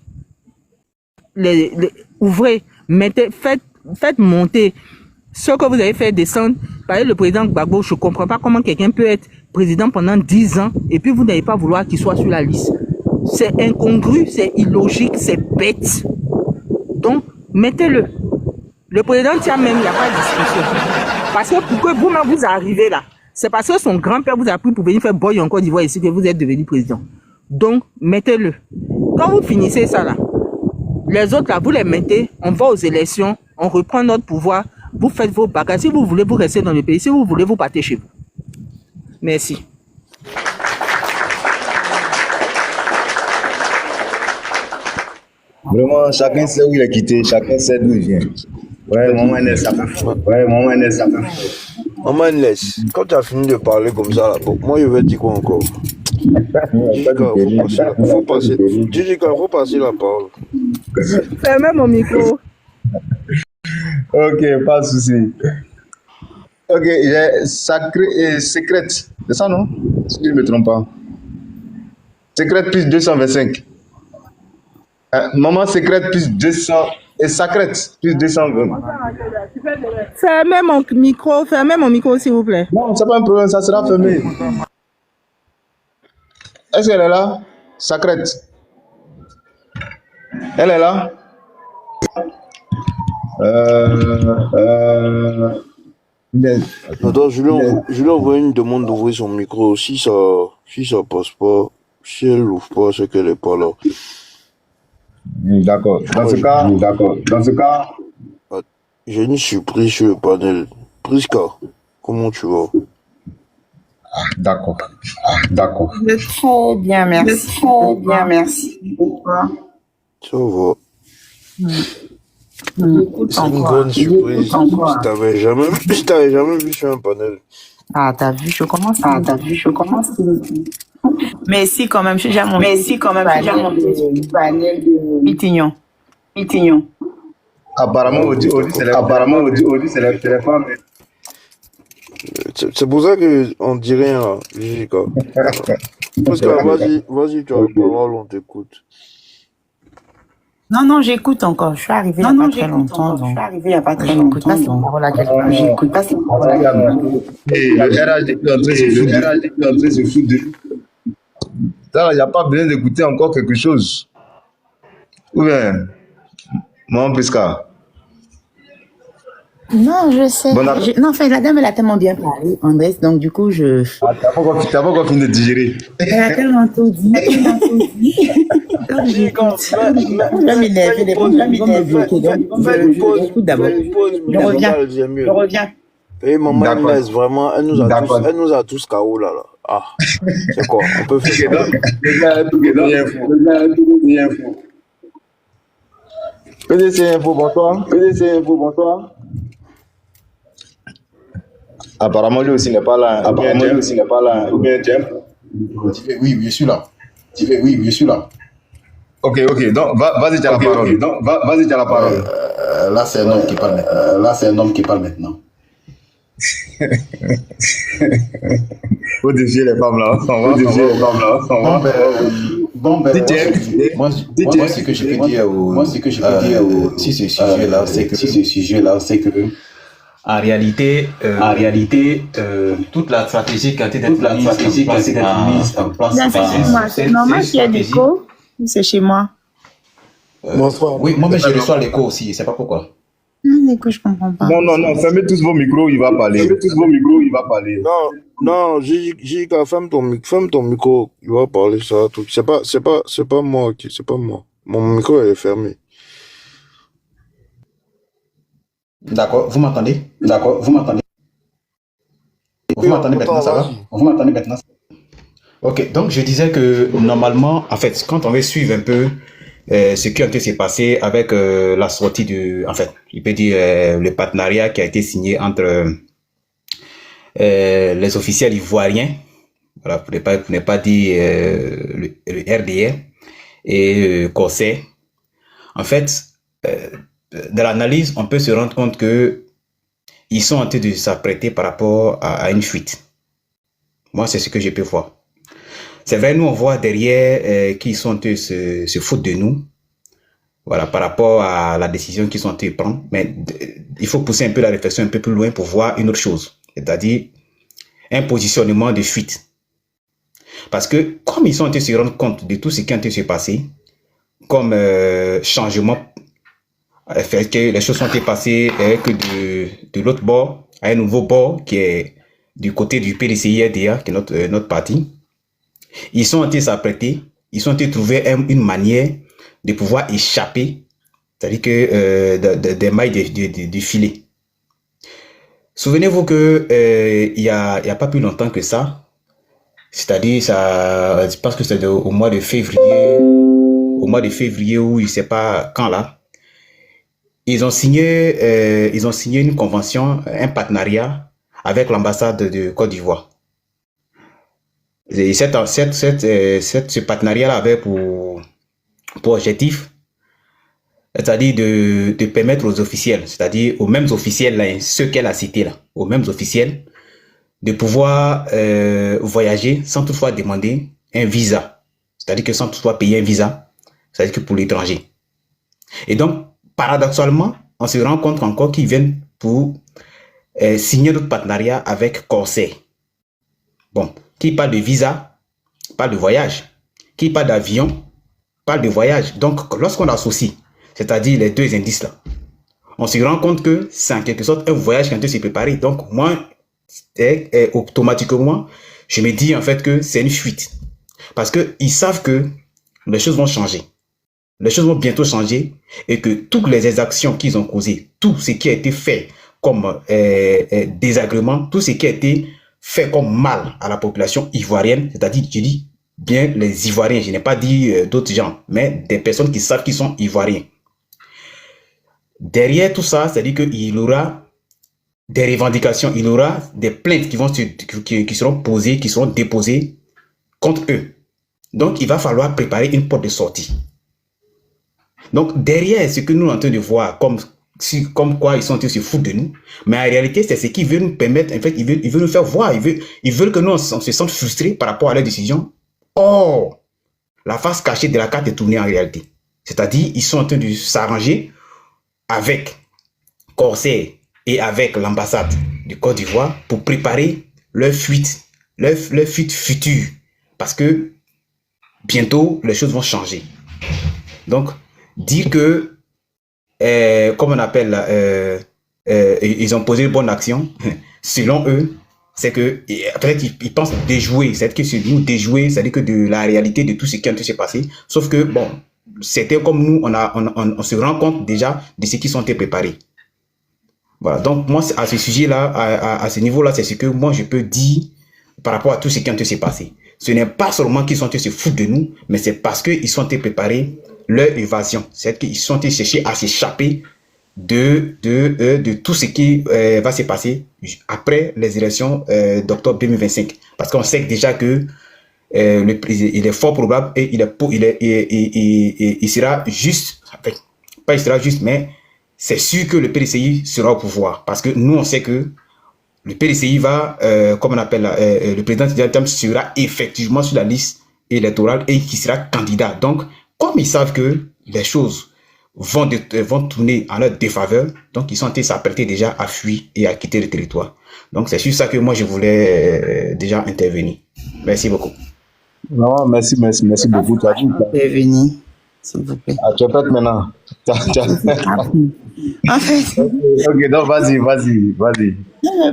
[SPEAKER 13] faites monter ce que vous avez fait descendre. Par exemple, le président Gbagbo, je ne comprends pas comment quelqu'un peut être président pendant 10 ans et puis vous n'allez pas vouloir qu'il soit sur la liste. C'est incongru, c'est illogique, c'est bête. Donc, mettez-le. Le président tient même, il n'y a pas de discussion. Parce que pour que vous-même vous arrivez là, c'est parce que son grand-père vous a pris pour venir faire boy en Côte d'Ivoire ici que vous êtes devenu président. Donc, mettez-le. Quand vous finissez ça là, les autres là, vous les mettez, on va aux élections, on reprend notre pouvoir, vous faites vos bagages. Si vous voulez, vous restez dans le pays. Si vous voulez, vous partez chez vous. Merci.
[SPEAKER 5] Vraiment, chacun sait où il est quitté, chacun sait d'où il vient. Ouais, maman Ness, ça fait fort. Ouais, maman Ness, ça fait fort.
[SPEAKER 12] Maman Ness, quand tu as fini de parler comme ça, là, bon, moi je vais dire quoi encore? Faut passer la parole.
[SPEAKER 13] Fermez mon micro.
[SPEAKER 5] Ok, pas de souci. Ok, j'ai secrète. C'est ça, non? Si je ne me trompe pas. Secrète plus 225. Maman secrète plus 200. Et sacrète plus 220.
[SPEAKER 13] Fermez mon micro s'il vous plaît.
[SPEAKER 5] Non, c'est pas un problème, ça sera fermé. Est-ce qu'elle est là? Sacrète. Elle est là?
[SPEAKER 12] Attends, je lui envoie une demande d'ouvrir son micro. Si ça passe pas, si elle l'ouvre pas, c'est qu'elle est pas là.
[SPEAKER 5] D'accord. Dans ce cas,
[SPEAKER 12] j'ai une surprise sur le panel. Priska, comment tu vas?
[SPEAKER 5] D'accord.
[SPEAKER 14] Je vais très bien, merci. Pourquoi?
[SPEAKER 12] Ça va.
[SPEAKER 14] J'écoute
[SPEAKER 12] C'est une
[SPEAKER 14] encore.
[SPEAKER 12] grande surprise. Si t'avais jamais vu sur un panel.
[SPEAKER 14] Ah, t'as vu, je commence. Mais si, quand même, j'ai déjà mon panel de Mitignon.
[SPEAKER 5] apparemment, Audi, c'est les femmes.
[SPEAKER 12] C'est pour ça qu'on dit rien, Jessica. Parce que vas-y, tu as la parole, on t'écoute.
[SPEAKER 14] Non, j'écoute encore. Je suis arrivée il n'y a pas très longtemps. J'écoute pas ces paroles à quelqu'un.
[SPEAKER 5] Et le RH est en train de se foutre de lui. Il n'y a pas besoin d'écouter encore quelque chose. Ou bien, mon Priska.
[SPEAKER 14] Non, je sais.
[SPEAKER 5] Bon,
[SPEAKER 14] Non, en fait, la dame, elle a tellement bien parlé, Andrés, donc du coup, je...
[SPEAKER 5] Ah, t'as pas encore fini de digérer.
[SPEAKER 14] Elle a tellement tout dit. Donc, j'écoute. Je vais m'énerver, les gens vont me bloquer, donc j'écoute d'abord. Je reviens.
[SPEAKER 12] Et maman Inès, vraiment, elle nous a tous KO là. Ah, c'est quoi? On peut faire ça.
[SPEAKER 5] PDC Info, bonsoir. Apparemment, lui aussi n'est pas là. Ou bien Jeff.
[SPEAKER 15] Oui, je suis là.
[SPEAKER 5] Ok. Donc, vas-y, tu as la parole.
[SPEAKER 15] Là, c'est un homme qui parle maintenant.
[SPEAKER 5] Faut défier les femmes là.
[SPEAKER 15] Moi, ce que je peux dire si ce sujet-là, c'est que en réalité, toute la stratégie qui a été mise en place,
[SPEAKER 14] c'est normal qu'il y ait l'écho. C'est chez moi.
[SPEAKER 15] Bonsoir. Oui, moi, mais je reçois l'écho aussi, je ne sais pas pourquoi.
[SPEAKER 14] L'écho, je comprends pas.
[SPEAKER 5] Non, fermez tous vos micros, il va parler.
[SPEAKER 12] Non, Jika, ferme ton micro, il va parler ça. Tout. C'est pas moi. Mon micro est fermé.
[SPEAKER 15] D'accord, vous m'entendez? Vous m'entendez maintenant, ça va? Ok, donc je disais que normalement, en fait, quand on veut suivre un peu ce qui s'est passé avec la sortie il peut dire le partenariat qui a été signé entre les officiels ivoiriens, voilà, pour ne pas dire le RDR et Corsair. En fait, dans l'analyse, on peut se rendre compte que ils sont en train de s'apprêter par rapport à une fuite. Moi, c'est ce que je peux voir. C'est vrai, nous, on voit derrière qu'ils sont en train de se foutre de nous. voilà, par rapport à la décision qu'ils sont en train de prendre. Mais il faut pousser un peu la réflexion un peu plus loin pour voir une autre chose, c'est-à-dire un positionnement de fuite. Parce que comme ils sont en train de se rendre compte de tout ce qui est en train de se passer, comme changement, fait que les choses sont passées que de l'autre bord à un nouveau bord qui est du côté du PDCI-RDA, qui est notre parti. Ils sont en train de s'apprêter, ils sont en train de trouver une manière de pouvoir échapper, c'est-à-dire que des mailles du filet. Souvenez-vous que il y a pas plus longtemps que ça, c'est-à-dire ça, je pense que c'est au mois de février, ou je sais pas quand là, ils ont signé une convention, un partenariat avec l'ambassade de Côte d'Ivoire. Et ce partenariat-là avait pour objectif, c'est-à-dire de permettre aux officiels, c'est-à-dire aux mêmes officiels, là, ceux qu'elle a cités là, aux mêmes officiels, de pouvoir voyager sans toutefois demander un visa. C'est-à-dire que sans toutefois payer un visa, c'est-à-dire que pour l'étranger. Et donc, paradoxalement, on se rend compte encore qu'ils viennent pour signer notre partenariat avec Corsair. Bon, qui parle de visa, parle de voyage. Qui parle d'avion, parle de voyage. Donc, lorsqu'on associe, c'est-à-dire les deux indices là, on se rend compte que c'est en quelque sorte un voyage qui a été se préparer. Donc, moi, automatiquement, je me dis en fait que c'est une fuite. Parce qu'ils savent que les choses vont changer. Les choses vont bientôt changer et que toutes les exactions qu'ils ont causées, tout ce qui a été fait comme désagrément, tout ce qui a été fait comme mal à la population ivoirienne, c'est-à-dire, je dis bien les Ivoiriens, je n'ai pas dit d'autres gens, mais des personnes qui savent qu'ils sont Ivoiriens. Derrière tout ça, c'est-à-dire qu'il y aura des revendications, il y aura des plaintes qui seront posées, qui seront déposées contre eux. Donc, il va falloir préparer une porte de sortie. Donc, derrière ce que nous sommes en train de voir, comme quoi ils sont en train de se foutre de nous, mais en réalité, c'est ce qui veut nous permettre, en fait, ils veulent nous faire voir, ils veulent que nous on se sente frustrés par rapport à leurs décisions. Or, la face cachée de la carte est tournée en réalité. C'est-à-dire, ils sont en train de s'arranger avec Corsair et avec l'ambassade du Côte d'Ivoire pour préparer leur fuite future. Parce que bientôt, les choses vont changer. Donc, dire que, comme on appelle, ils ont posé une bonne action, selon eux, c'est que peut-être ils pensent déjouer, c'est-à-dire que c'est nous déjouer, c'est-à-dire que de la réalité de tout ce qui a s'est passé. Sauf que, bon, c'était comme nous, on se rend compte déjà de ce qui sont préparés. Voilà, donc moi, à ce sujet-là, à ce niveau-là, c'est ce que moi je peux dire par rapport à tout ce qui a s'est passé. Ce n'est pas seulement qu'ils sont se foutre de nous, mais c'est parce qu'ils sont préparés leur évasion. C'est-à-dire qu'ils sont cherchés à s'échapper de tout ce qui va se passer après les élections d'octobre 2025. Parce qu'on sait déjà que il est fort probable et il sera juste, enfin, pas il sera juste, mais c'est sûr que le PDCI sera au pouvoir. Parce que nous, on sait que le PDCI va, comme on appelle, le président Trump sera effectivement sur la liste électorale et qui sera candidat. Donc, comme ils savent que les choses vont tourner en leur défaveur, donc ils sont en train de s'apprêter déjà à fuir et à quitter le territoire. Donc, c'est sur ça que moi, je voulais déjà intervenir. Merci beaucoup.
[SPEAKER 5] Non, merci beaucoup. Tu as dit.
[SPEAKER 14] Intervenir, s'il vous plaît.
[SPEAKER 5] Ah, tu répètes maintenant.
[SPEAKER 14] En fait.
[SPEAKER 5] Ok, donc vas-y.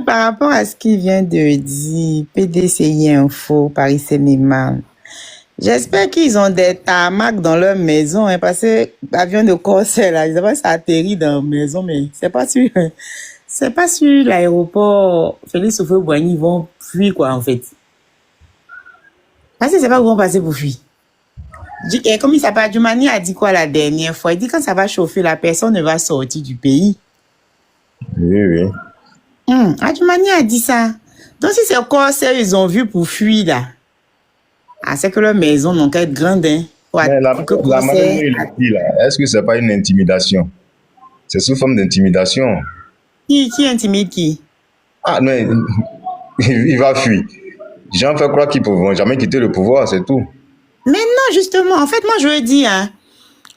[SPEAKER 14] Par rapport à ce qu'il vient de dire, PDCI Info, Paris Cinéma, j'espère qu'ils ont des tamacs dans leur maison, hein, parce que l'avion de Corsair, là, je sais pas si ça atterrit dans la maison, mais c'est pas sur l'aéroport Félix Houphouët-Boigny, ils vont fuir, quoi, en fait. Parce que c'est pas où ils vont passer pour fuir. Et comme il s'appelle, Djoumani a dit quoi la dernière fois? Il dit quand ça va chauffer, la personne ne va sortir du pays.
[SPEAKER 5] Oui.
[SPEAKER 14] Djoumani a dit ça. Donc si c'est Corsair, ils ont vu pour fuir là. Ah, c'est que leur maison n'ont qu'à être grande, hein.
[SPEAKER 5] Mais la manière dont il est dit là, est-ce que c'est pas une intimidation? C'est sous forme d'intimidation.
[SPEAKER 14] Qui intimide qui?
[SPEAKER 5] Ah non, il va fuir. Les gens font croire qu'ils ne pourront jamais quitter le pouvoir, c'est tout.
[SPEAKER 14] Mais non, justement, en fait, moi je veux dire, hein,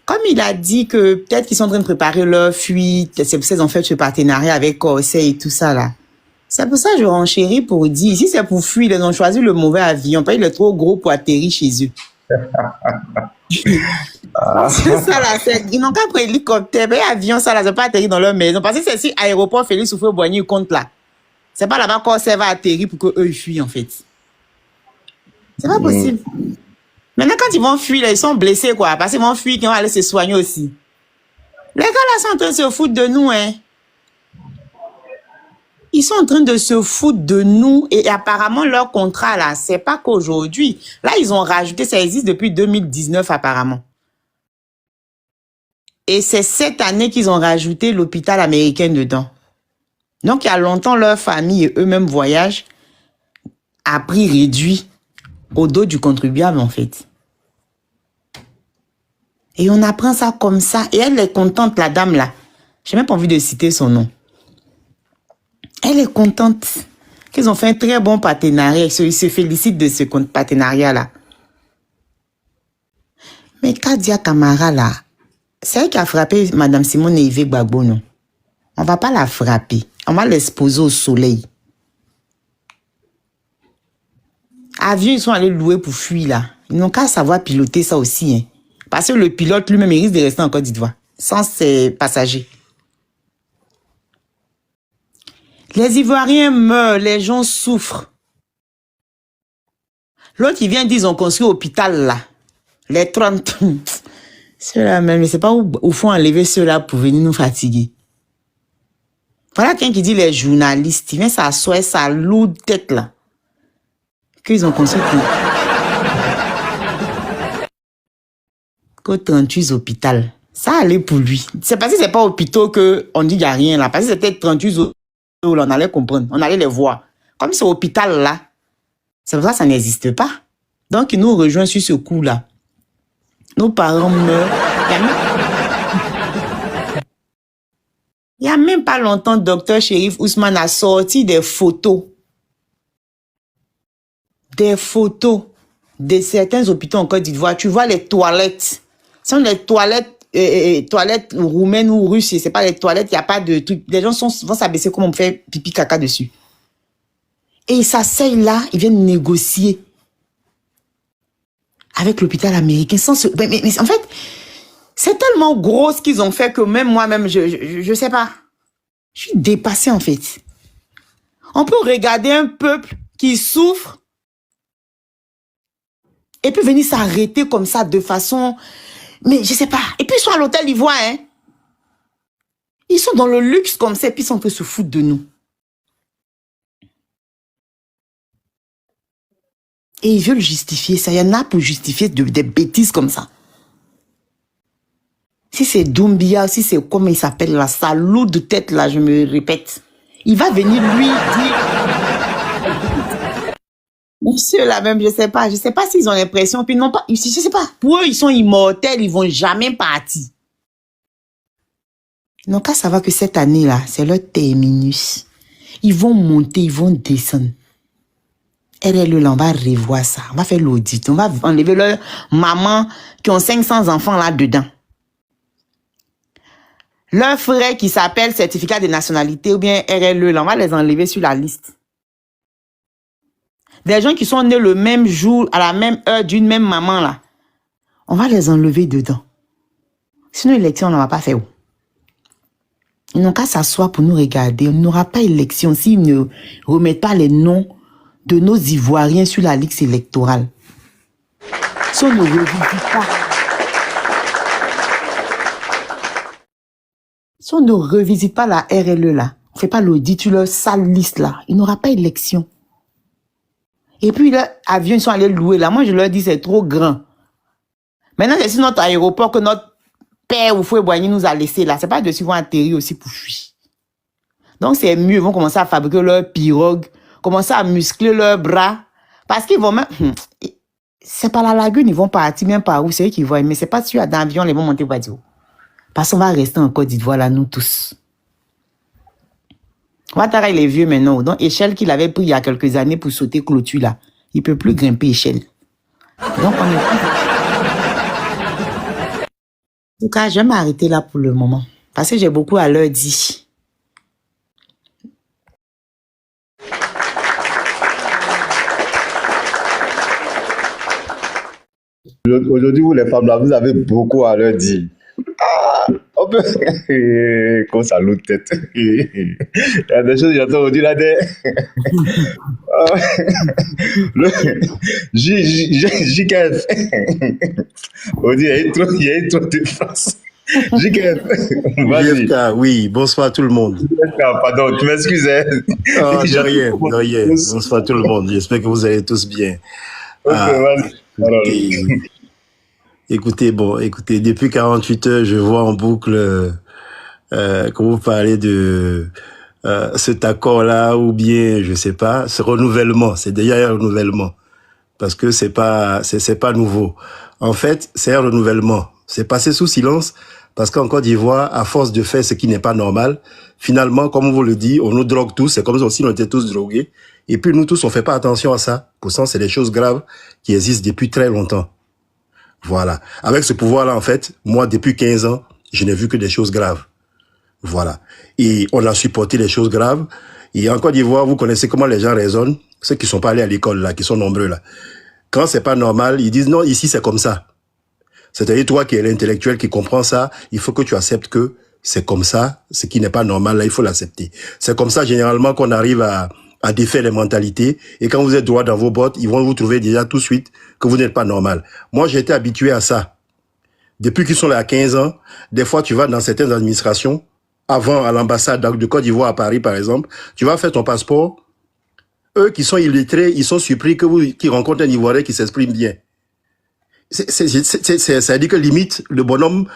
[SPEAKER 14] Comme il a dit que peut-être qu'ils sont en train de préparer leur fuite, c'est pour ça qu'ils ont fait ce partenariat avec Corsair et tout ça là. C'est pour ça que je renchéris pour dire, si c'est pour fuir, ils ont choisi le mauvais avion, parce qu'il est trop gros pour atterrir chez eux. C'est ça là, ils n'ont qu'à prendre hélicoptère, mais avion ça là, c'est pas atterrir dans leur maison. Parce que c'est si aéroport Félix Houphouët-Boigny compte là. C'est pas là-bas Corsair va atterrir pour qu'eux ils fuient en fait. C'est pas possible. Maintenant quand ils vont fuir, là, ils sont blessés quoi, parce qu'ils vont fuir, qu'ils vont aller se soigner aussi. Les gars là sont en train de se foutre de nous hein. Ils sont en train de se foutre de nous et apparemment leur contrat là, c'est pas qu'aujourd'hui. Là, ils ont rajouté, ça existe depuis 2019 apparemment. Et c'est cette année qu'ils ont rajouté l'hôpital américain dedans. Donc, il y a longtemps, leur famille et eux-mêmes voyagent à prix réduit au dos du contribuable en fait. Et on apprend ça comme ça. Et elle est contente, la dame là. J'ai même pas envie de citer son nom. Elle est contente qu'ils ont fait un très bon partenariat. Ils se félicitent de ce partenariat-là. Mais Kadia Camara, là, c'est elle qui a frappé Mme Simone et Yves Gbagbo, non? On ne va pas la frapper. On va l'exposer au soleil. Avion, ils sont allés louer pour fuir, là. Ils n'ont qu'à savoir piloter ça aussi, hein. Parce que le pilote lui-même, il risque de rester en Côte d'Ivoire, sans ses passagers. Les Ivoiriens meurent, les gens souffrent. L'autre, il vient dire qu'ils ont construit l'hôpital là. Les 30. Ceux-là même, je ne sais pas où font enlever ceux-là pour venir nous fatiguer. Voilà quelqu'un qui dit les journalistes. Il vient s'asseoir sa lourde tête là. Qu'ils ont construit que 38 hôpitaux. Ça allait pour lui. C'est parce que c'est pas hôpitaux qu'on dit qu'il n'y a rien là. Parce que c'était 38 hôpitaux. On allait comprendre, on allait les voir. Comme ce hôpital-là, c'est pour ça que ça n'existe pas. Donc, ils nous rejoignent sur ce coup-là. Nos parents meurent. Il n'y a même pas longtemps, Dr. Chérif Ousmane a sorti des photos. Des photos de certains hôpitaux en Côte d'Ivoire. Tu vois les toilettes. Ce sont les toilettes. Toilettes roumaines ou russes, c'est pas les toilettes, il n'y a pas de truc. Les gens vont s'abaisser comme on fait pipi caca dessus. Et ils s'asseyent là, ils viennent négocier avec l'hôpital américain. Mais en fait, c'est tellement gros ce qu'ils ont fait que même moi-même, je sais pas. Je suis dépassée en fait. On peut regarder un peuple qui souffre et puis venir s'arrêter comme ça de façon... Mais je sais pas. Et puis ils sont à l'hôtel Ivoire, hein. Ils sont dans le luxe comme ça, et puis ils sont en train de se foutre de nous. Et ils veulent justifier ça. Il y en a pour justifier des bêtises comme ça. Si c'est Doumbia, si c'est comme il s'appelle là, sa lourde tête là, je me répète. Il va venir lui dire... Monsieur là même, je sais pas s'ils ont l'impression, puis non pas, je sais pas, pour eux ils sont immortels, ils vont jamais partir. Ils n'ont qu'à savoir que cette année là, c'est leur terminus. Ils vont monter, ils vont descendre. RLE là, on va revoir ça, on va faire l'audit, on va enlever leurs mamans qui ont 500 enfants là dedans. Leurs frères qui s'appellent certificat de nationalité ou bien RLE là, on va les enlever sur la liste. Des gens qui sont nés le même jour, à la même heure d'une même maman, là. On va les enlever dedans. Sinon, l'élection, on n'en va pas faire où? Ils n'ont qu'à s'asseoir pour nous regarder. On n'aura pas élection s'ils ne remettent pas les noms de nos Ivoiriens sur la liste électorale. Si on ne revisite pas. Si on ne revisite pas la RLE, là, on ne fait pas l'audit sur leur sale liste, là, il n'y aura pas élection. Et puis, leurs avions, ils sont allés louer là. Moi, je leur dis, c'est trop grand. Maintenant, c'est sur notre aéroport que notre père Houphouët-Boigny nous a laissé là. C'est pas dessus qu'ils vont atterrir aussi pour fuir. Donc, c'est mieux. Ils vont commencer à fabriquer leurs pirogues, commencer à muscler leurs bras. Parce qu'ils vont même... C'est par la lagune, ils vont partir, même par où, c'est eux qui vont. Mais c'est pas sûr, dans l'avion, ils vont monter par où. Parce qu'on va rester en Côte d'Ivoire là, nous tous. Ouattara, il est vieux maintenant. Donc, échelle qu'il avait pris il y a quelques années pour sauter clôture là, il ne peut plus grimper échelle. Donc, on est plus... tout cas, je vais m'arrêter là pour le moment. Parce que j'ai beaucoup à leur dire.
[SPEAKER 5] Aujourd'hui, vous les femmes là, vous avez beaucoup à leur dire. On peut... Comme ça, l'autre tête. Il y a des choses que j'entends aujourd'hui là. JKF. On dit, il y a une trop de face. JKF. Vas-y.
[SPEAKER 16] JFK, oui, bonsoir tout le monde.
[SPEAKER 5] JFK, pardon, tu m'excuses.
[SPEAKER 16] De rien, de rien. Bonsoir tout le monde. J'espère que vous allez tous bien.
[SPEAKER 5] Ok, vas-y.
[SPEAKER 16] Écoutez, depuis 48 heures, je vois en boucle que vous parlez de cet accord-là, ou bien, je sais pas, ce renouvellement. C'est déjà un renouvellement. Parce que c'est pas nouveau. En fait, c'est un renouvellement. C'est passé sous silence, parce qu'en Côte d'Ivoire, à force de faire ce qui n'est pas normal, finalement, comme on vous le dit, on nous drogue tous, c'est comme si on était tous drogués. Et puis nous tous, on fait pas attention à ça. Pourtant, c'est des choses graves qui existent depuis très longtemps. Voilà. Avec ce pouvoir-là, en fait, moi, depuis 15 ans, je n'ai vu que des choses graves. Voilà. Et on a supporté les choses graves. Et en Côte d'Ivoire, vous connaissez comment les gens raisonnent. Ceux qui sont pas allés à l'école, là, qui sont nombreux, là. Quand c'est pas normal, ils disent non, ici, c'est comme ça. C'est-à-dire, toi qui es l'intellectuel, qui comprend ça, il faut que tu acceptes que c'est comme ça. Ce qui n'est pas normal, là, il faut l'accepter. C'est comme ça, généralement, qu'on arrive à défaire les mentalités. Et quand vous êtes droit dans vos bottes, ils vont vous trouver déjà tout de suite que vous n'êtes pas normal. Moi, j'ai été habitué à ça. Depuis qu'ils sont là à 15 ans, des fois, tu vas dans certaines administrations, avant à l'ambassade de Côte d'Ivoire à Paris, par exemple, tu vas faire ton passeport. Eux qui sont illettrés, ils sont surpris qu'ils rencontrent un Ivoirien qui s'exprime bien. Ça dit que limite, le bonhomme,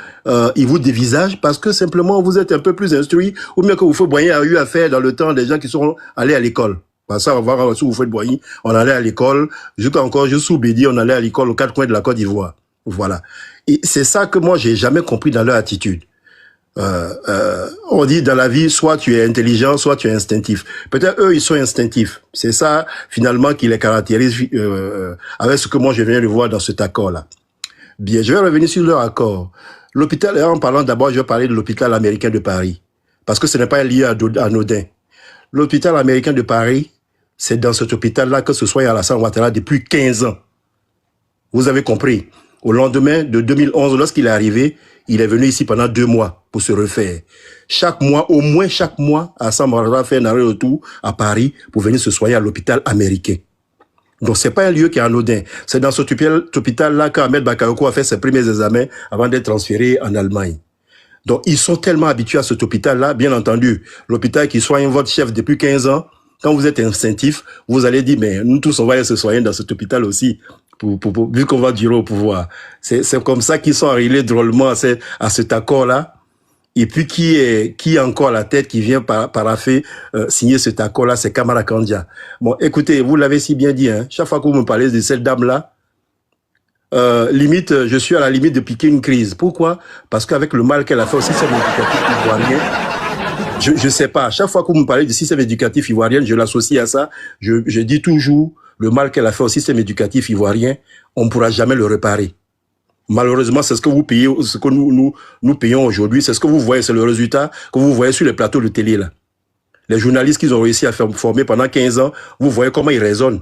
[SPEAKER 16] il vous dévisage parce que simplement vous êtes un peu plus instruit, ou bien que vous faites Boigny a eu affaire dans le temps des gens qui sont allés à l'école. Parce que ça, on va voir si vous faites Boigny, on allait à l'école, juste sous Bédi, on allait à l'école aux 4 coins de la Côte d'Ivoire. Voilà. Et c'est ça que moi, j'ai jamais compris dans leur attitude. On dit dans la vie, soit tu es intelligent, soit tu es instinctif. Peut-être eux, ils sont instinctifs. C'est ça, finalement, qui les caractérise avec ce que moi, je viens de voir dans cet accord-là. Bien, je vais revenir sur leur accord. L'hôpital, en parlant d'abord, je vais parler de l'hôpital américain de Paris. Parce que ce n'est pas lié à anodin. L'hôpital américain de Paris, c'est dans cet hôpital-là que se soigne Alassane Ouattara depuis 15 ans. Vous avez compris. Au lendemain de 2011, lorsqu'il est arrivé, il est venu ici pendant 2 mois pour se refaire. Chaque mois, au moins chaque mois, Alassane Ouattara fait un arrêt-retour à Paris pour venir se soigner à l'hôpital américain. Donc, c'est pas un lieu qui est anodin. C'est dans cet hôpital-là qu'Ahmed Bakayoko a fait ses premiers examens avant d'être transféré en Allemagne. Donc, ils sont tellement habitués à cet hôpital-là, bien entendu. L'hôpital qui soigne votre chef depuis 15 ans, quand vous êtes instinctif, vous allez dire, mais nous tous, on va aller se soigner dans cet hôpital aussi, vu qu'on va durer au pouvoir. C'est comme ça qu'ils sont arrivés drôlement à cet accord-là. Et puis, qui est encore à la tête, qui vient paraffer, signer cet accord-là, c'est Camara Kandia. Bon, écoutez, vous l'avez si bien dit, hein. Chaque fois que vous me parlez de cette dame-là, limite, je suis à la limite de piquer une crise. Pourquoi? Parce qu'avec le mal qu'elle a fait au système éducatif ivoirien, je sais pas. Chaque fois que vous me parlez du système éducatif ivoirien, je l'associe à ça. Je dis toujours, le mal qu'elle a fait au système éducatif ivoirien, on ne pourra jamais le réparer. Malheureusement, c'est ce que vous payez, ce que nous payons aujourd'hui, c'est ce que vous voyez, c'est le résultat que vous voyez sur les plateaux de télé, là. Les journalistes qu'ils ont réussi à former pendant 15 ans, vous voyez comment ils raisonnent.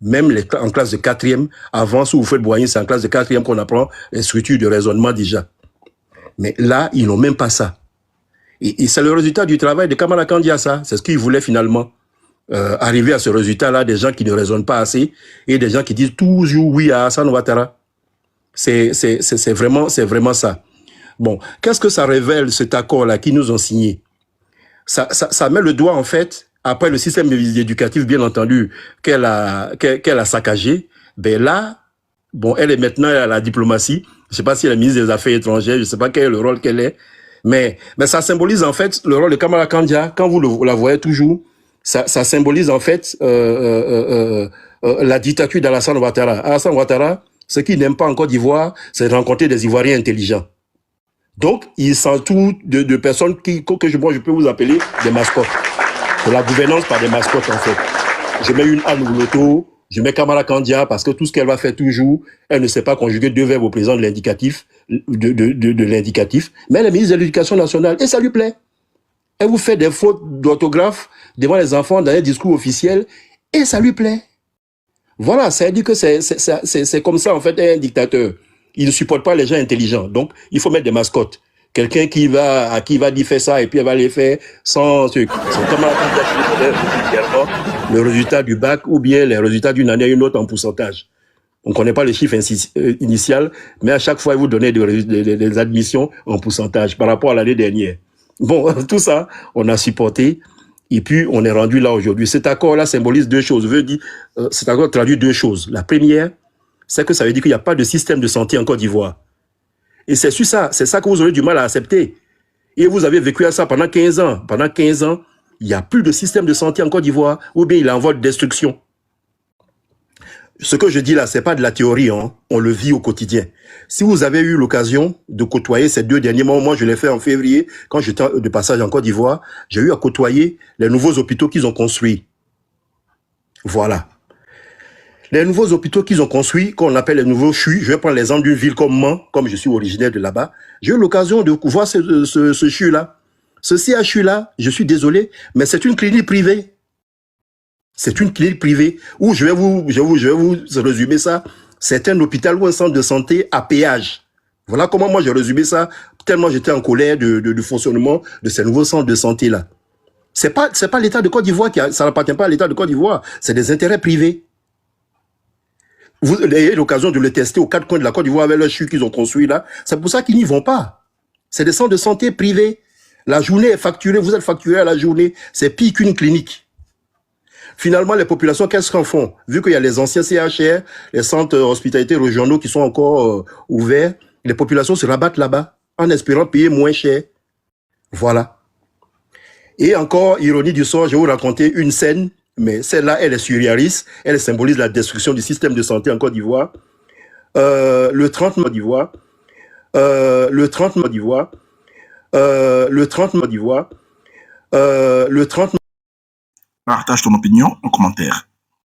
[SPEAKER 16] Même en classe de 4e, avant, si vous faites Boigny, c'est en classe de 4e qu'on apprend les structures de raisonnement déjà. Mais là, ils n'ont même pas ça. Et c'est le résultat du travail de Camara Kandia, ça. C'est ce qu'ils voulaient finalement. Arriver à ce résultat-là, des gens qui ne raisonnent pas assez et des gens qui disent toujours oui à Alassane Ouattara. C'est vraiment ça. Bon, qu'est-ce que ça révèle, cet accord-là qu'ils nous ont signé? Ça met le doigt, en fait, après le système éducatif, bien entendu, qu'elle a saccagé. Ben là, bon, elle est maintenant à la diplomatie. Je sais pas si elle est ministre des Affaires étrangères, je sais pas quel est le rôle qu'elle est. Mais ça symbolise, en fait, le rôle de Camara Kandia. Quand vous la voyez toujours, ça symbolise, en fait, la dictature d'Alassane Ouattara. Alassane Ouattara, ce qu'il n'aime pas en Côte d'Ivoire, c'est de rencontrer des Ivoiriens intelligents. Donc, il s'entoure de personnes que moi, je peux vous appeler des mascottes. De la gouvernance par des mascottes, en fait. Je mets une Anne Ouloto, Je mets Kamala Kandia parce que tout ce qu'elle va faire toujours, elle ne sait pas conjuguer deux verbes au présent de l'indicatif, de l'indicatif, mais elle est ministre de l'Éducation nationale et ça lui plaît. Elle vous fait des fautes d'orthographe devant les enfants dans un discours officiel et ça lui plaît. Voilà, ça veut dire que c'est comme ça en fait un dictateur. Il ne supporte pas les gens intelligents. Donc, il faut mettre des mascottes. Quelqu'un à qui va dire faire ça et puis elle va les faire sans truc. C'est comme le résultat du bac ou bien les résultats d'une année à une autre en pourcentage. On ne connaît pas les chiffres initial, mais à chaque fois, il vous donnait des admissions en pourcentage par rapport à l'année dernière. Bon, tout ça, on a supporté. Et puis, on est rendu là aujourd'hui. Cet accord-là symbolise deux choses. Cet accord traduit deux choses. La première, c'est que ça veut dire qu'il n'y a pas de système de santé en Côte d'Ivoire. Et c'est ça que vous aurez du mal à accepter. Et vous avez vécu à ça pendant 15 ans. Pendant 15 ans, il n'y a plus de système de santé en Côte d'Ivoire, ou bien il est en voie de destruction. Ce que je dis là, c'est pas de la théorie, hein. On le vit au quotidien. Si vous avez eu l'occasion de côtoyer ces 2 derniers mois, moi je l'ai fait en février, quand j'étais de passage en Côte d'Ivoire, j'ai eu à côtoyer les nouveaux hôpitaux qu'ils ont construits. Voilà. Les nouveaux hôpitaux qu'ils ont construits, qu'on appelle les nouveaux CHU, je vais prendre l'exemple d'une ville comme Mans, comme je suis originaire de là-bas, j'ai eu l'occasion de voir ce CHU-là. Ce CHU-là, je suis désolé, mais c'est une clinique privée. C'est une clinique privée où je vais vous résumer ça. C'est un hôpital ou un centre de santé à péage. Voilà comment moi j'ai résumé ça, tellement j'étais en colère du fonctionnement de ces nouveaux centres de santé-là. C'est pas l'État de Côte d'Ivoire ça n'appartient pas à l'État de Côte d'Ivoire, c'est des intérêts privés. Vous avez l'occasion de le tester aux 4 coins de la Côte d'Ivoire avec le CHU qu'ils ont construit là. C'est pour ça qu'ils n'y vont pas. C'est des centres de santé privés. La journée est facturée, vous êtes facturé à la journée. C'est pire qu'une clinique. Finalement, les populations, qu'est-ce qu'en font? Vu qu'il y a les anciens CHR, les centres hospitalités régionaux qui sont encore ouverts, les populations se rabattent là-bas en espérant payer moins cher. Voilà. Et encore, ironie du sort, je vais vous raconter une scène, mais celle-là, elle est surréaliste. Elle symbolise la destruction du système de santé en Côte d'Ivoire. Le 30
[SPEAKER 1] Partage ton opinion en commentaire.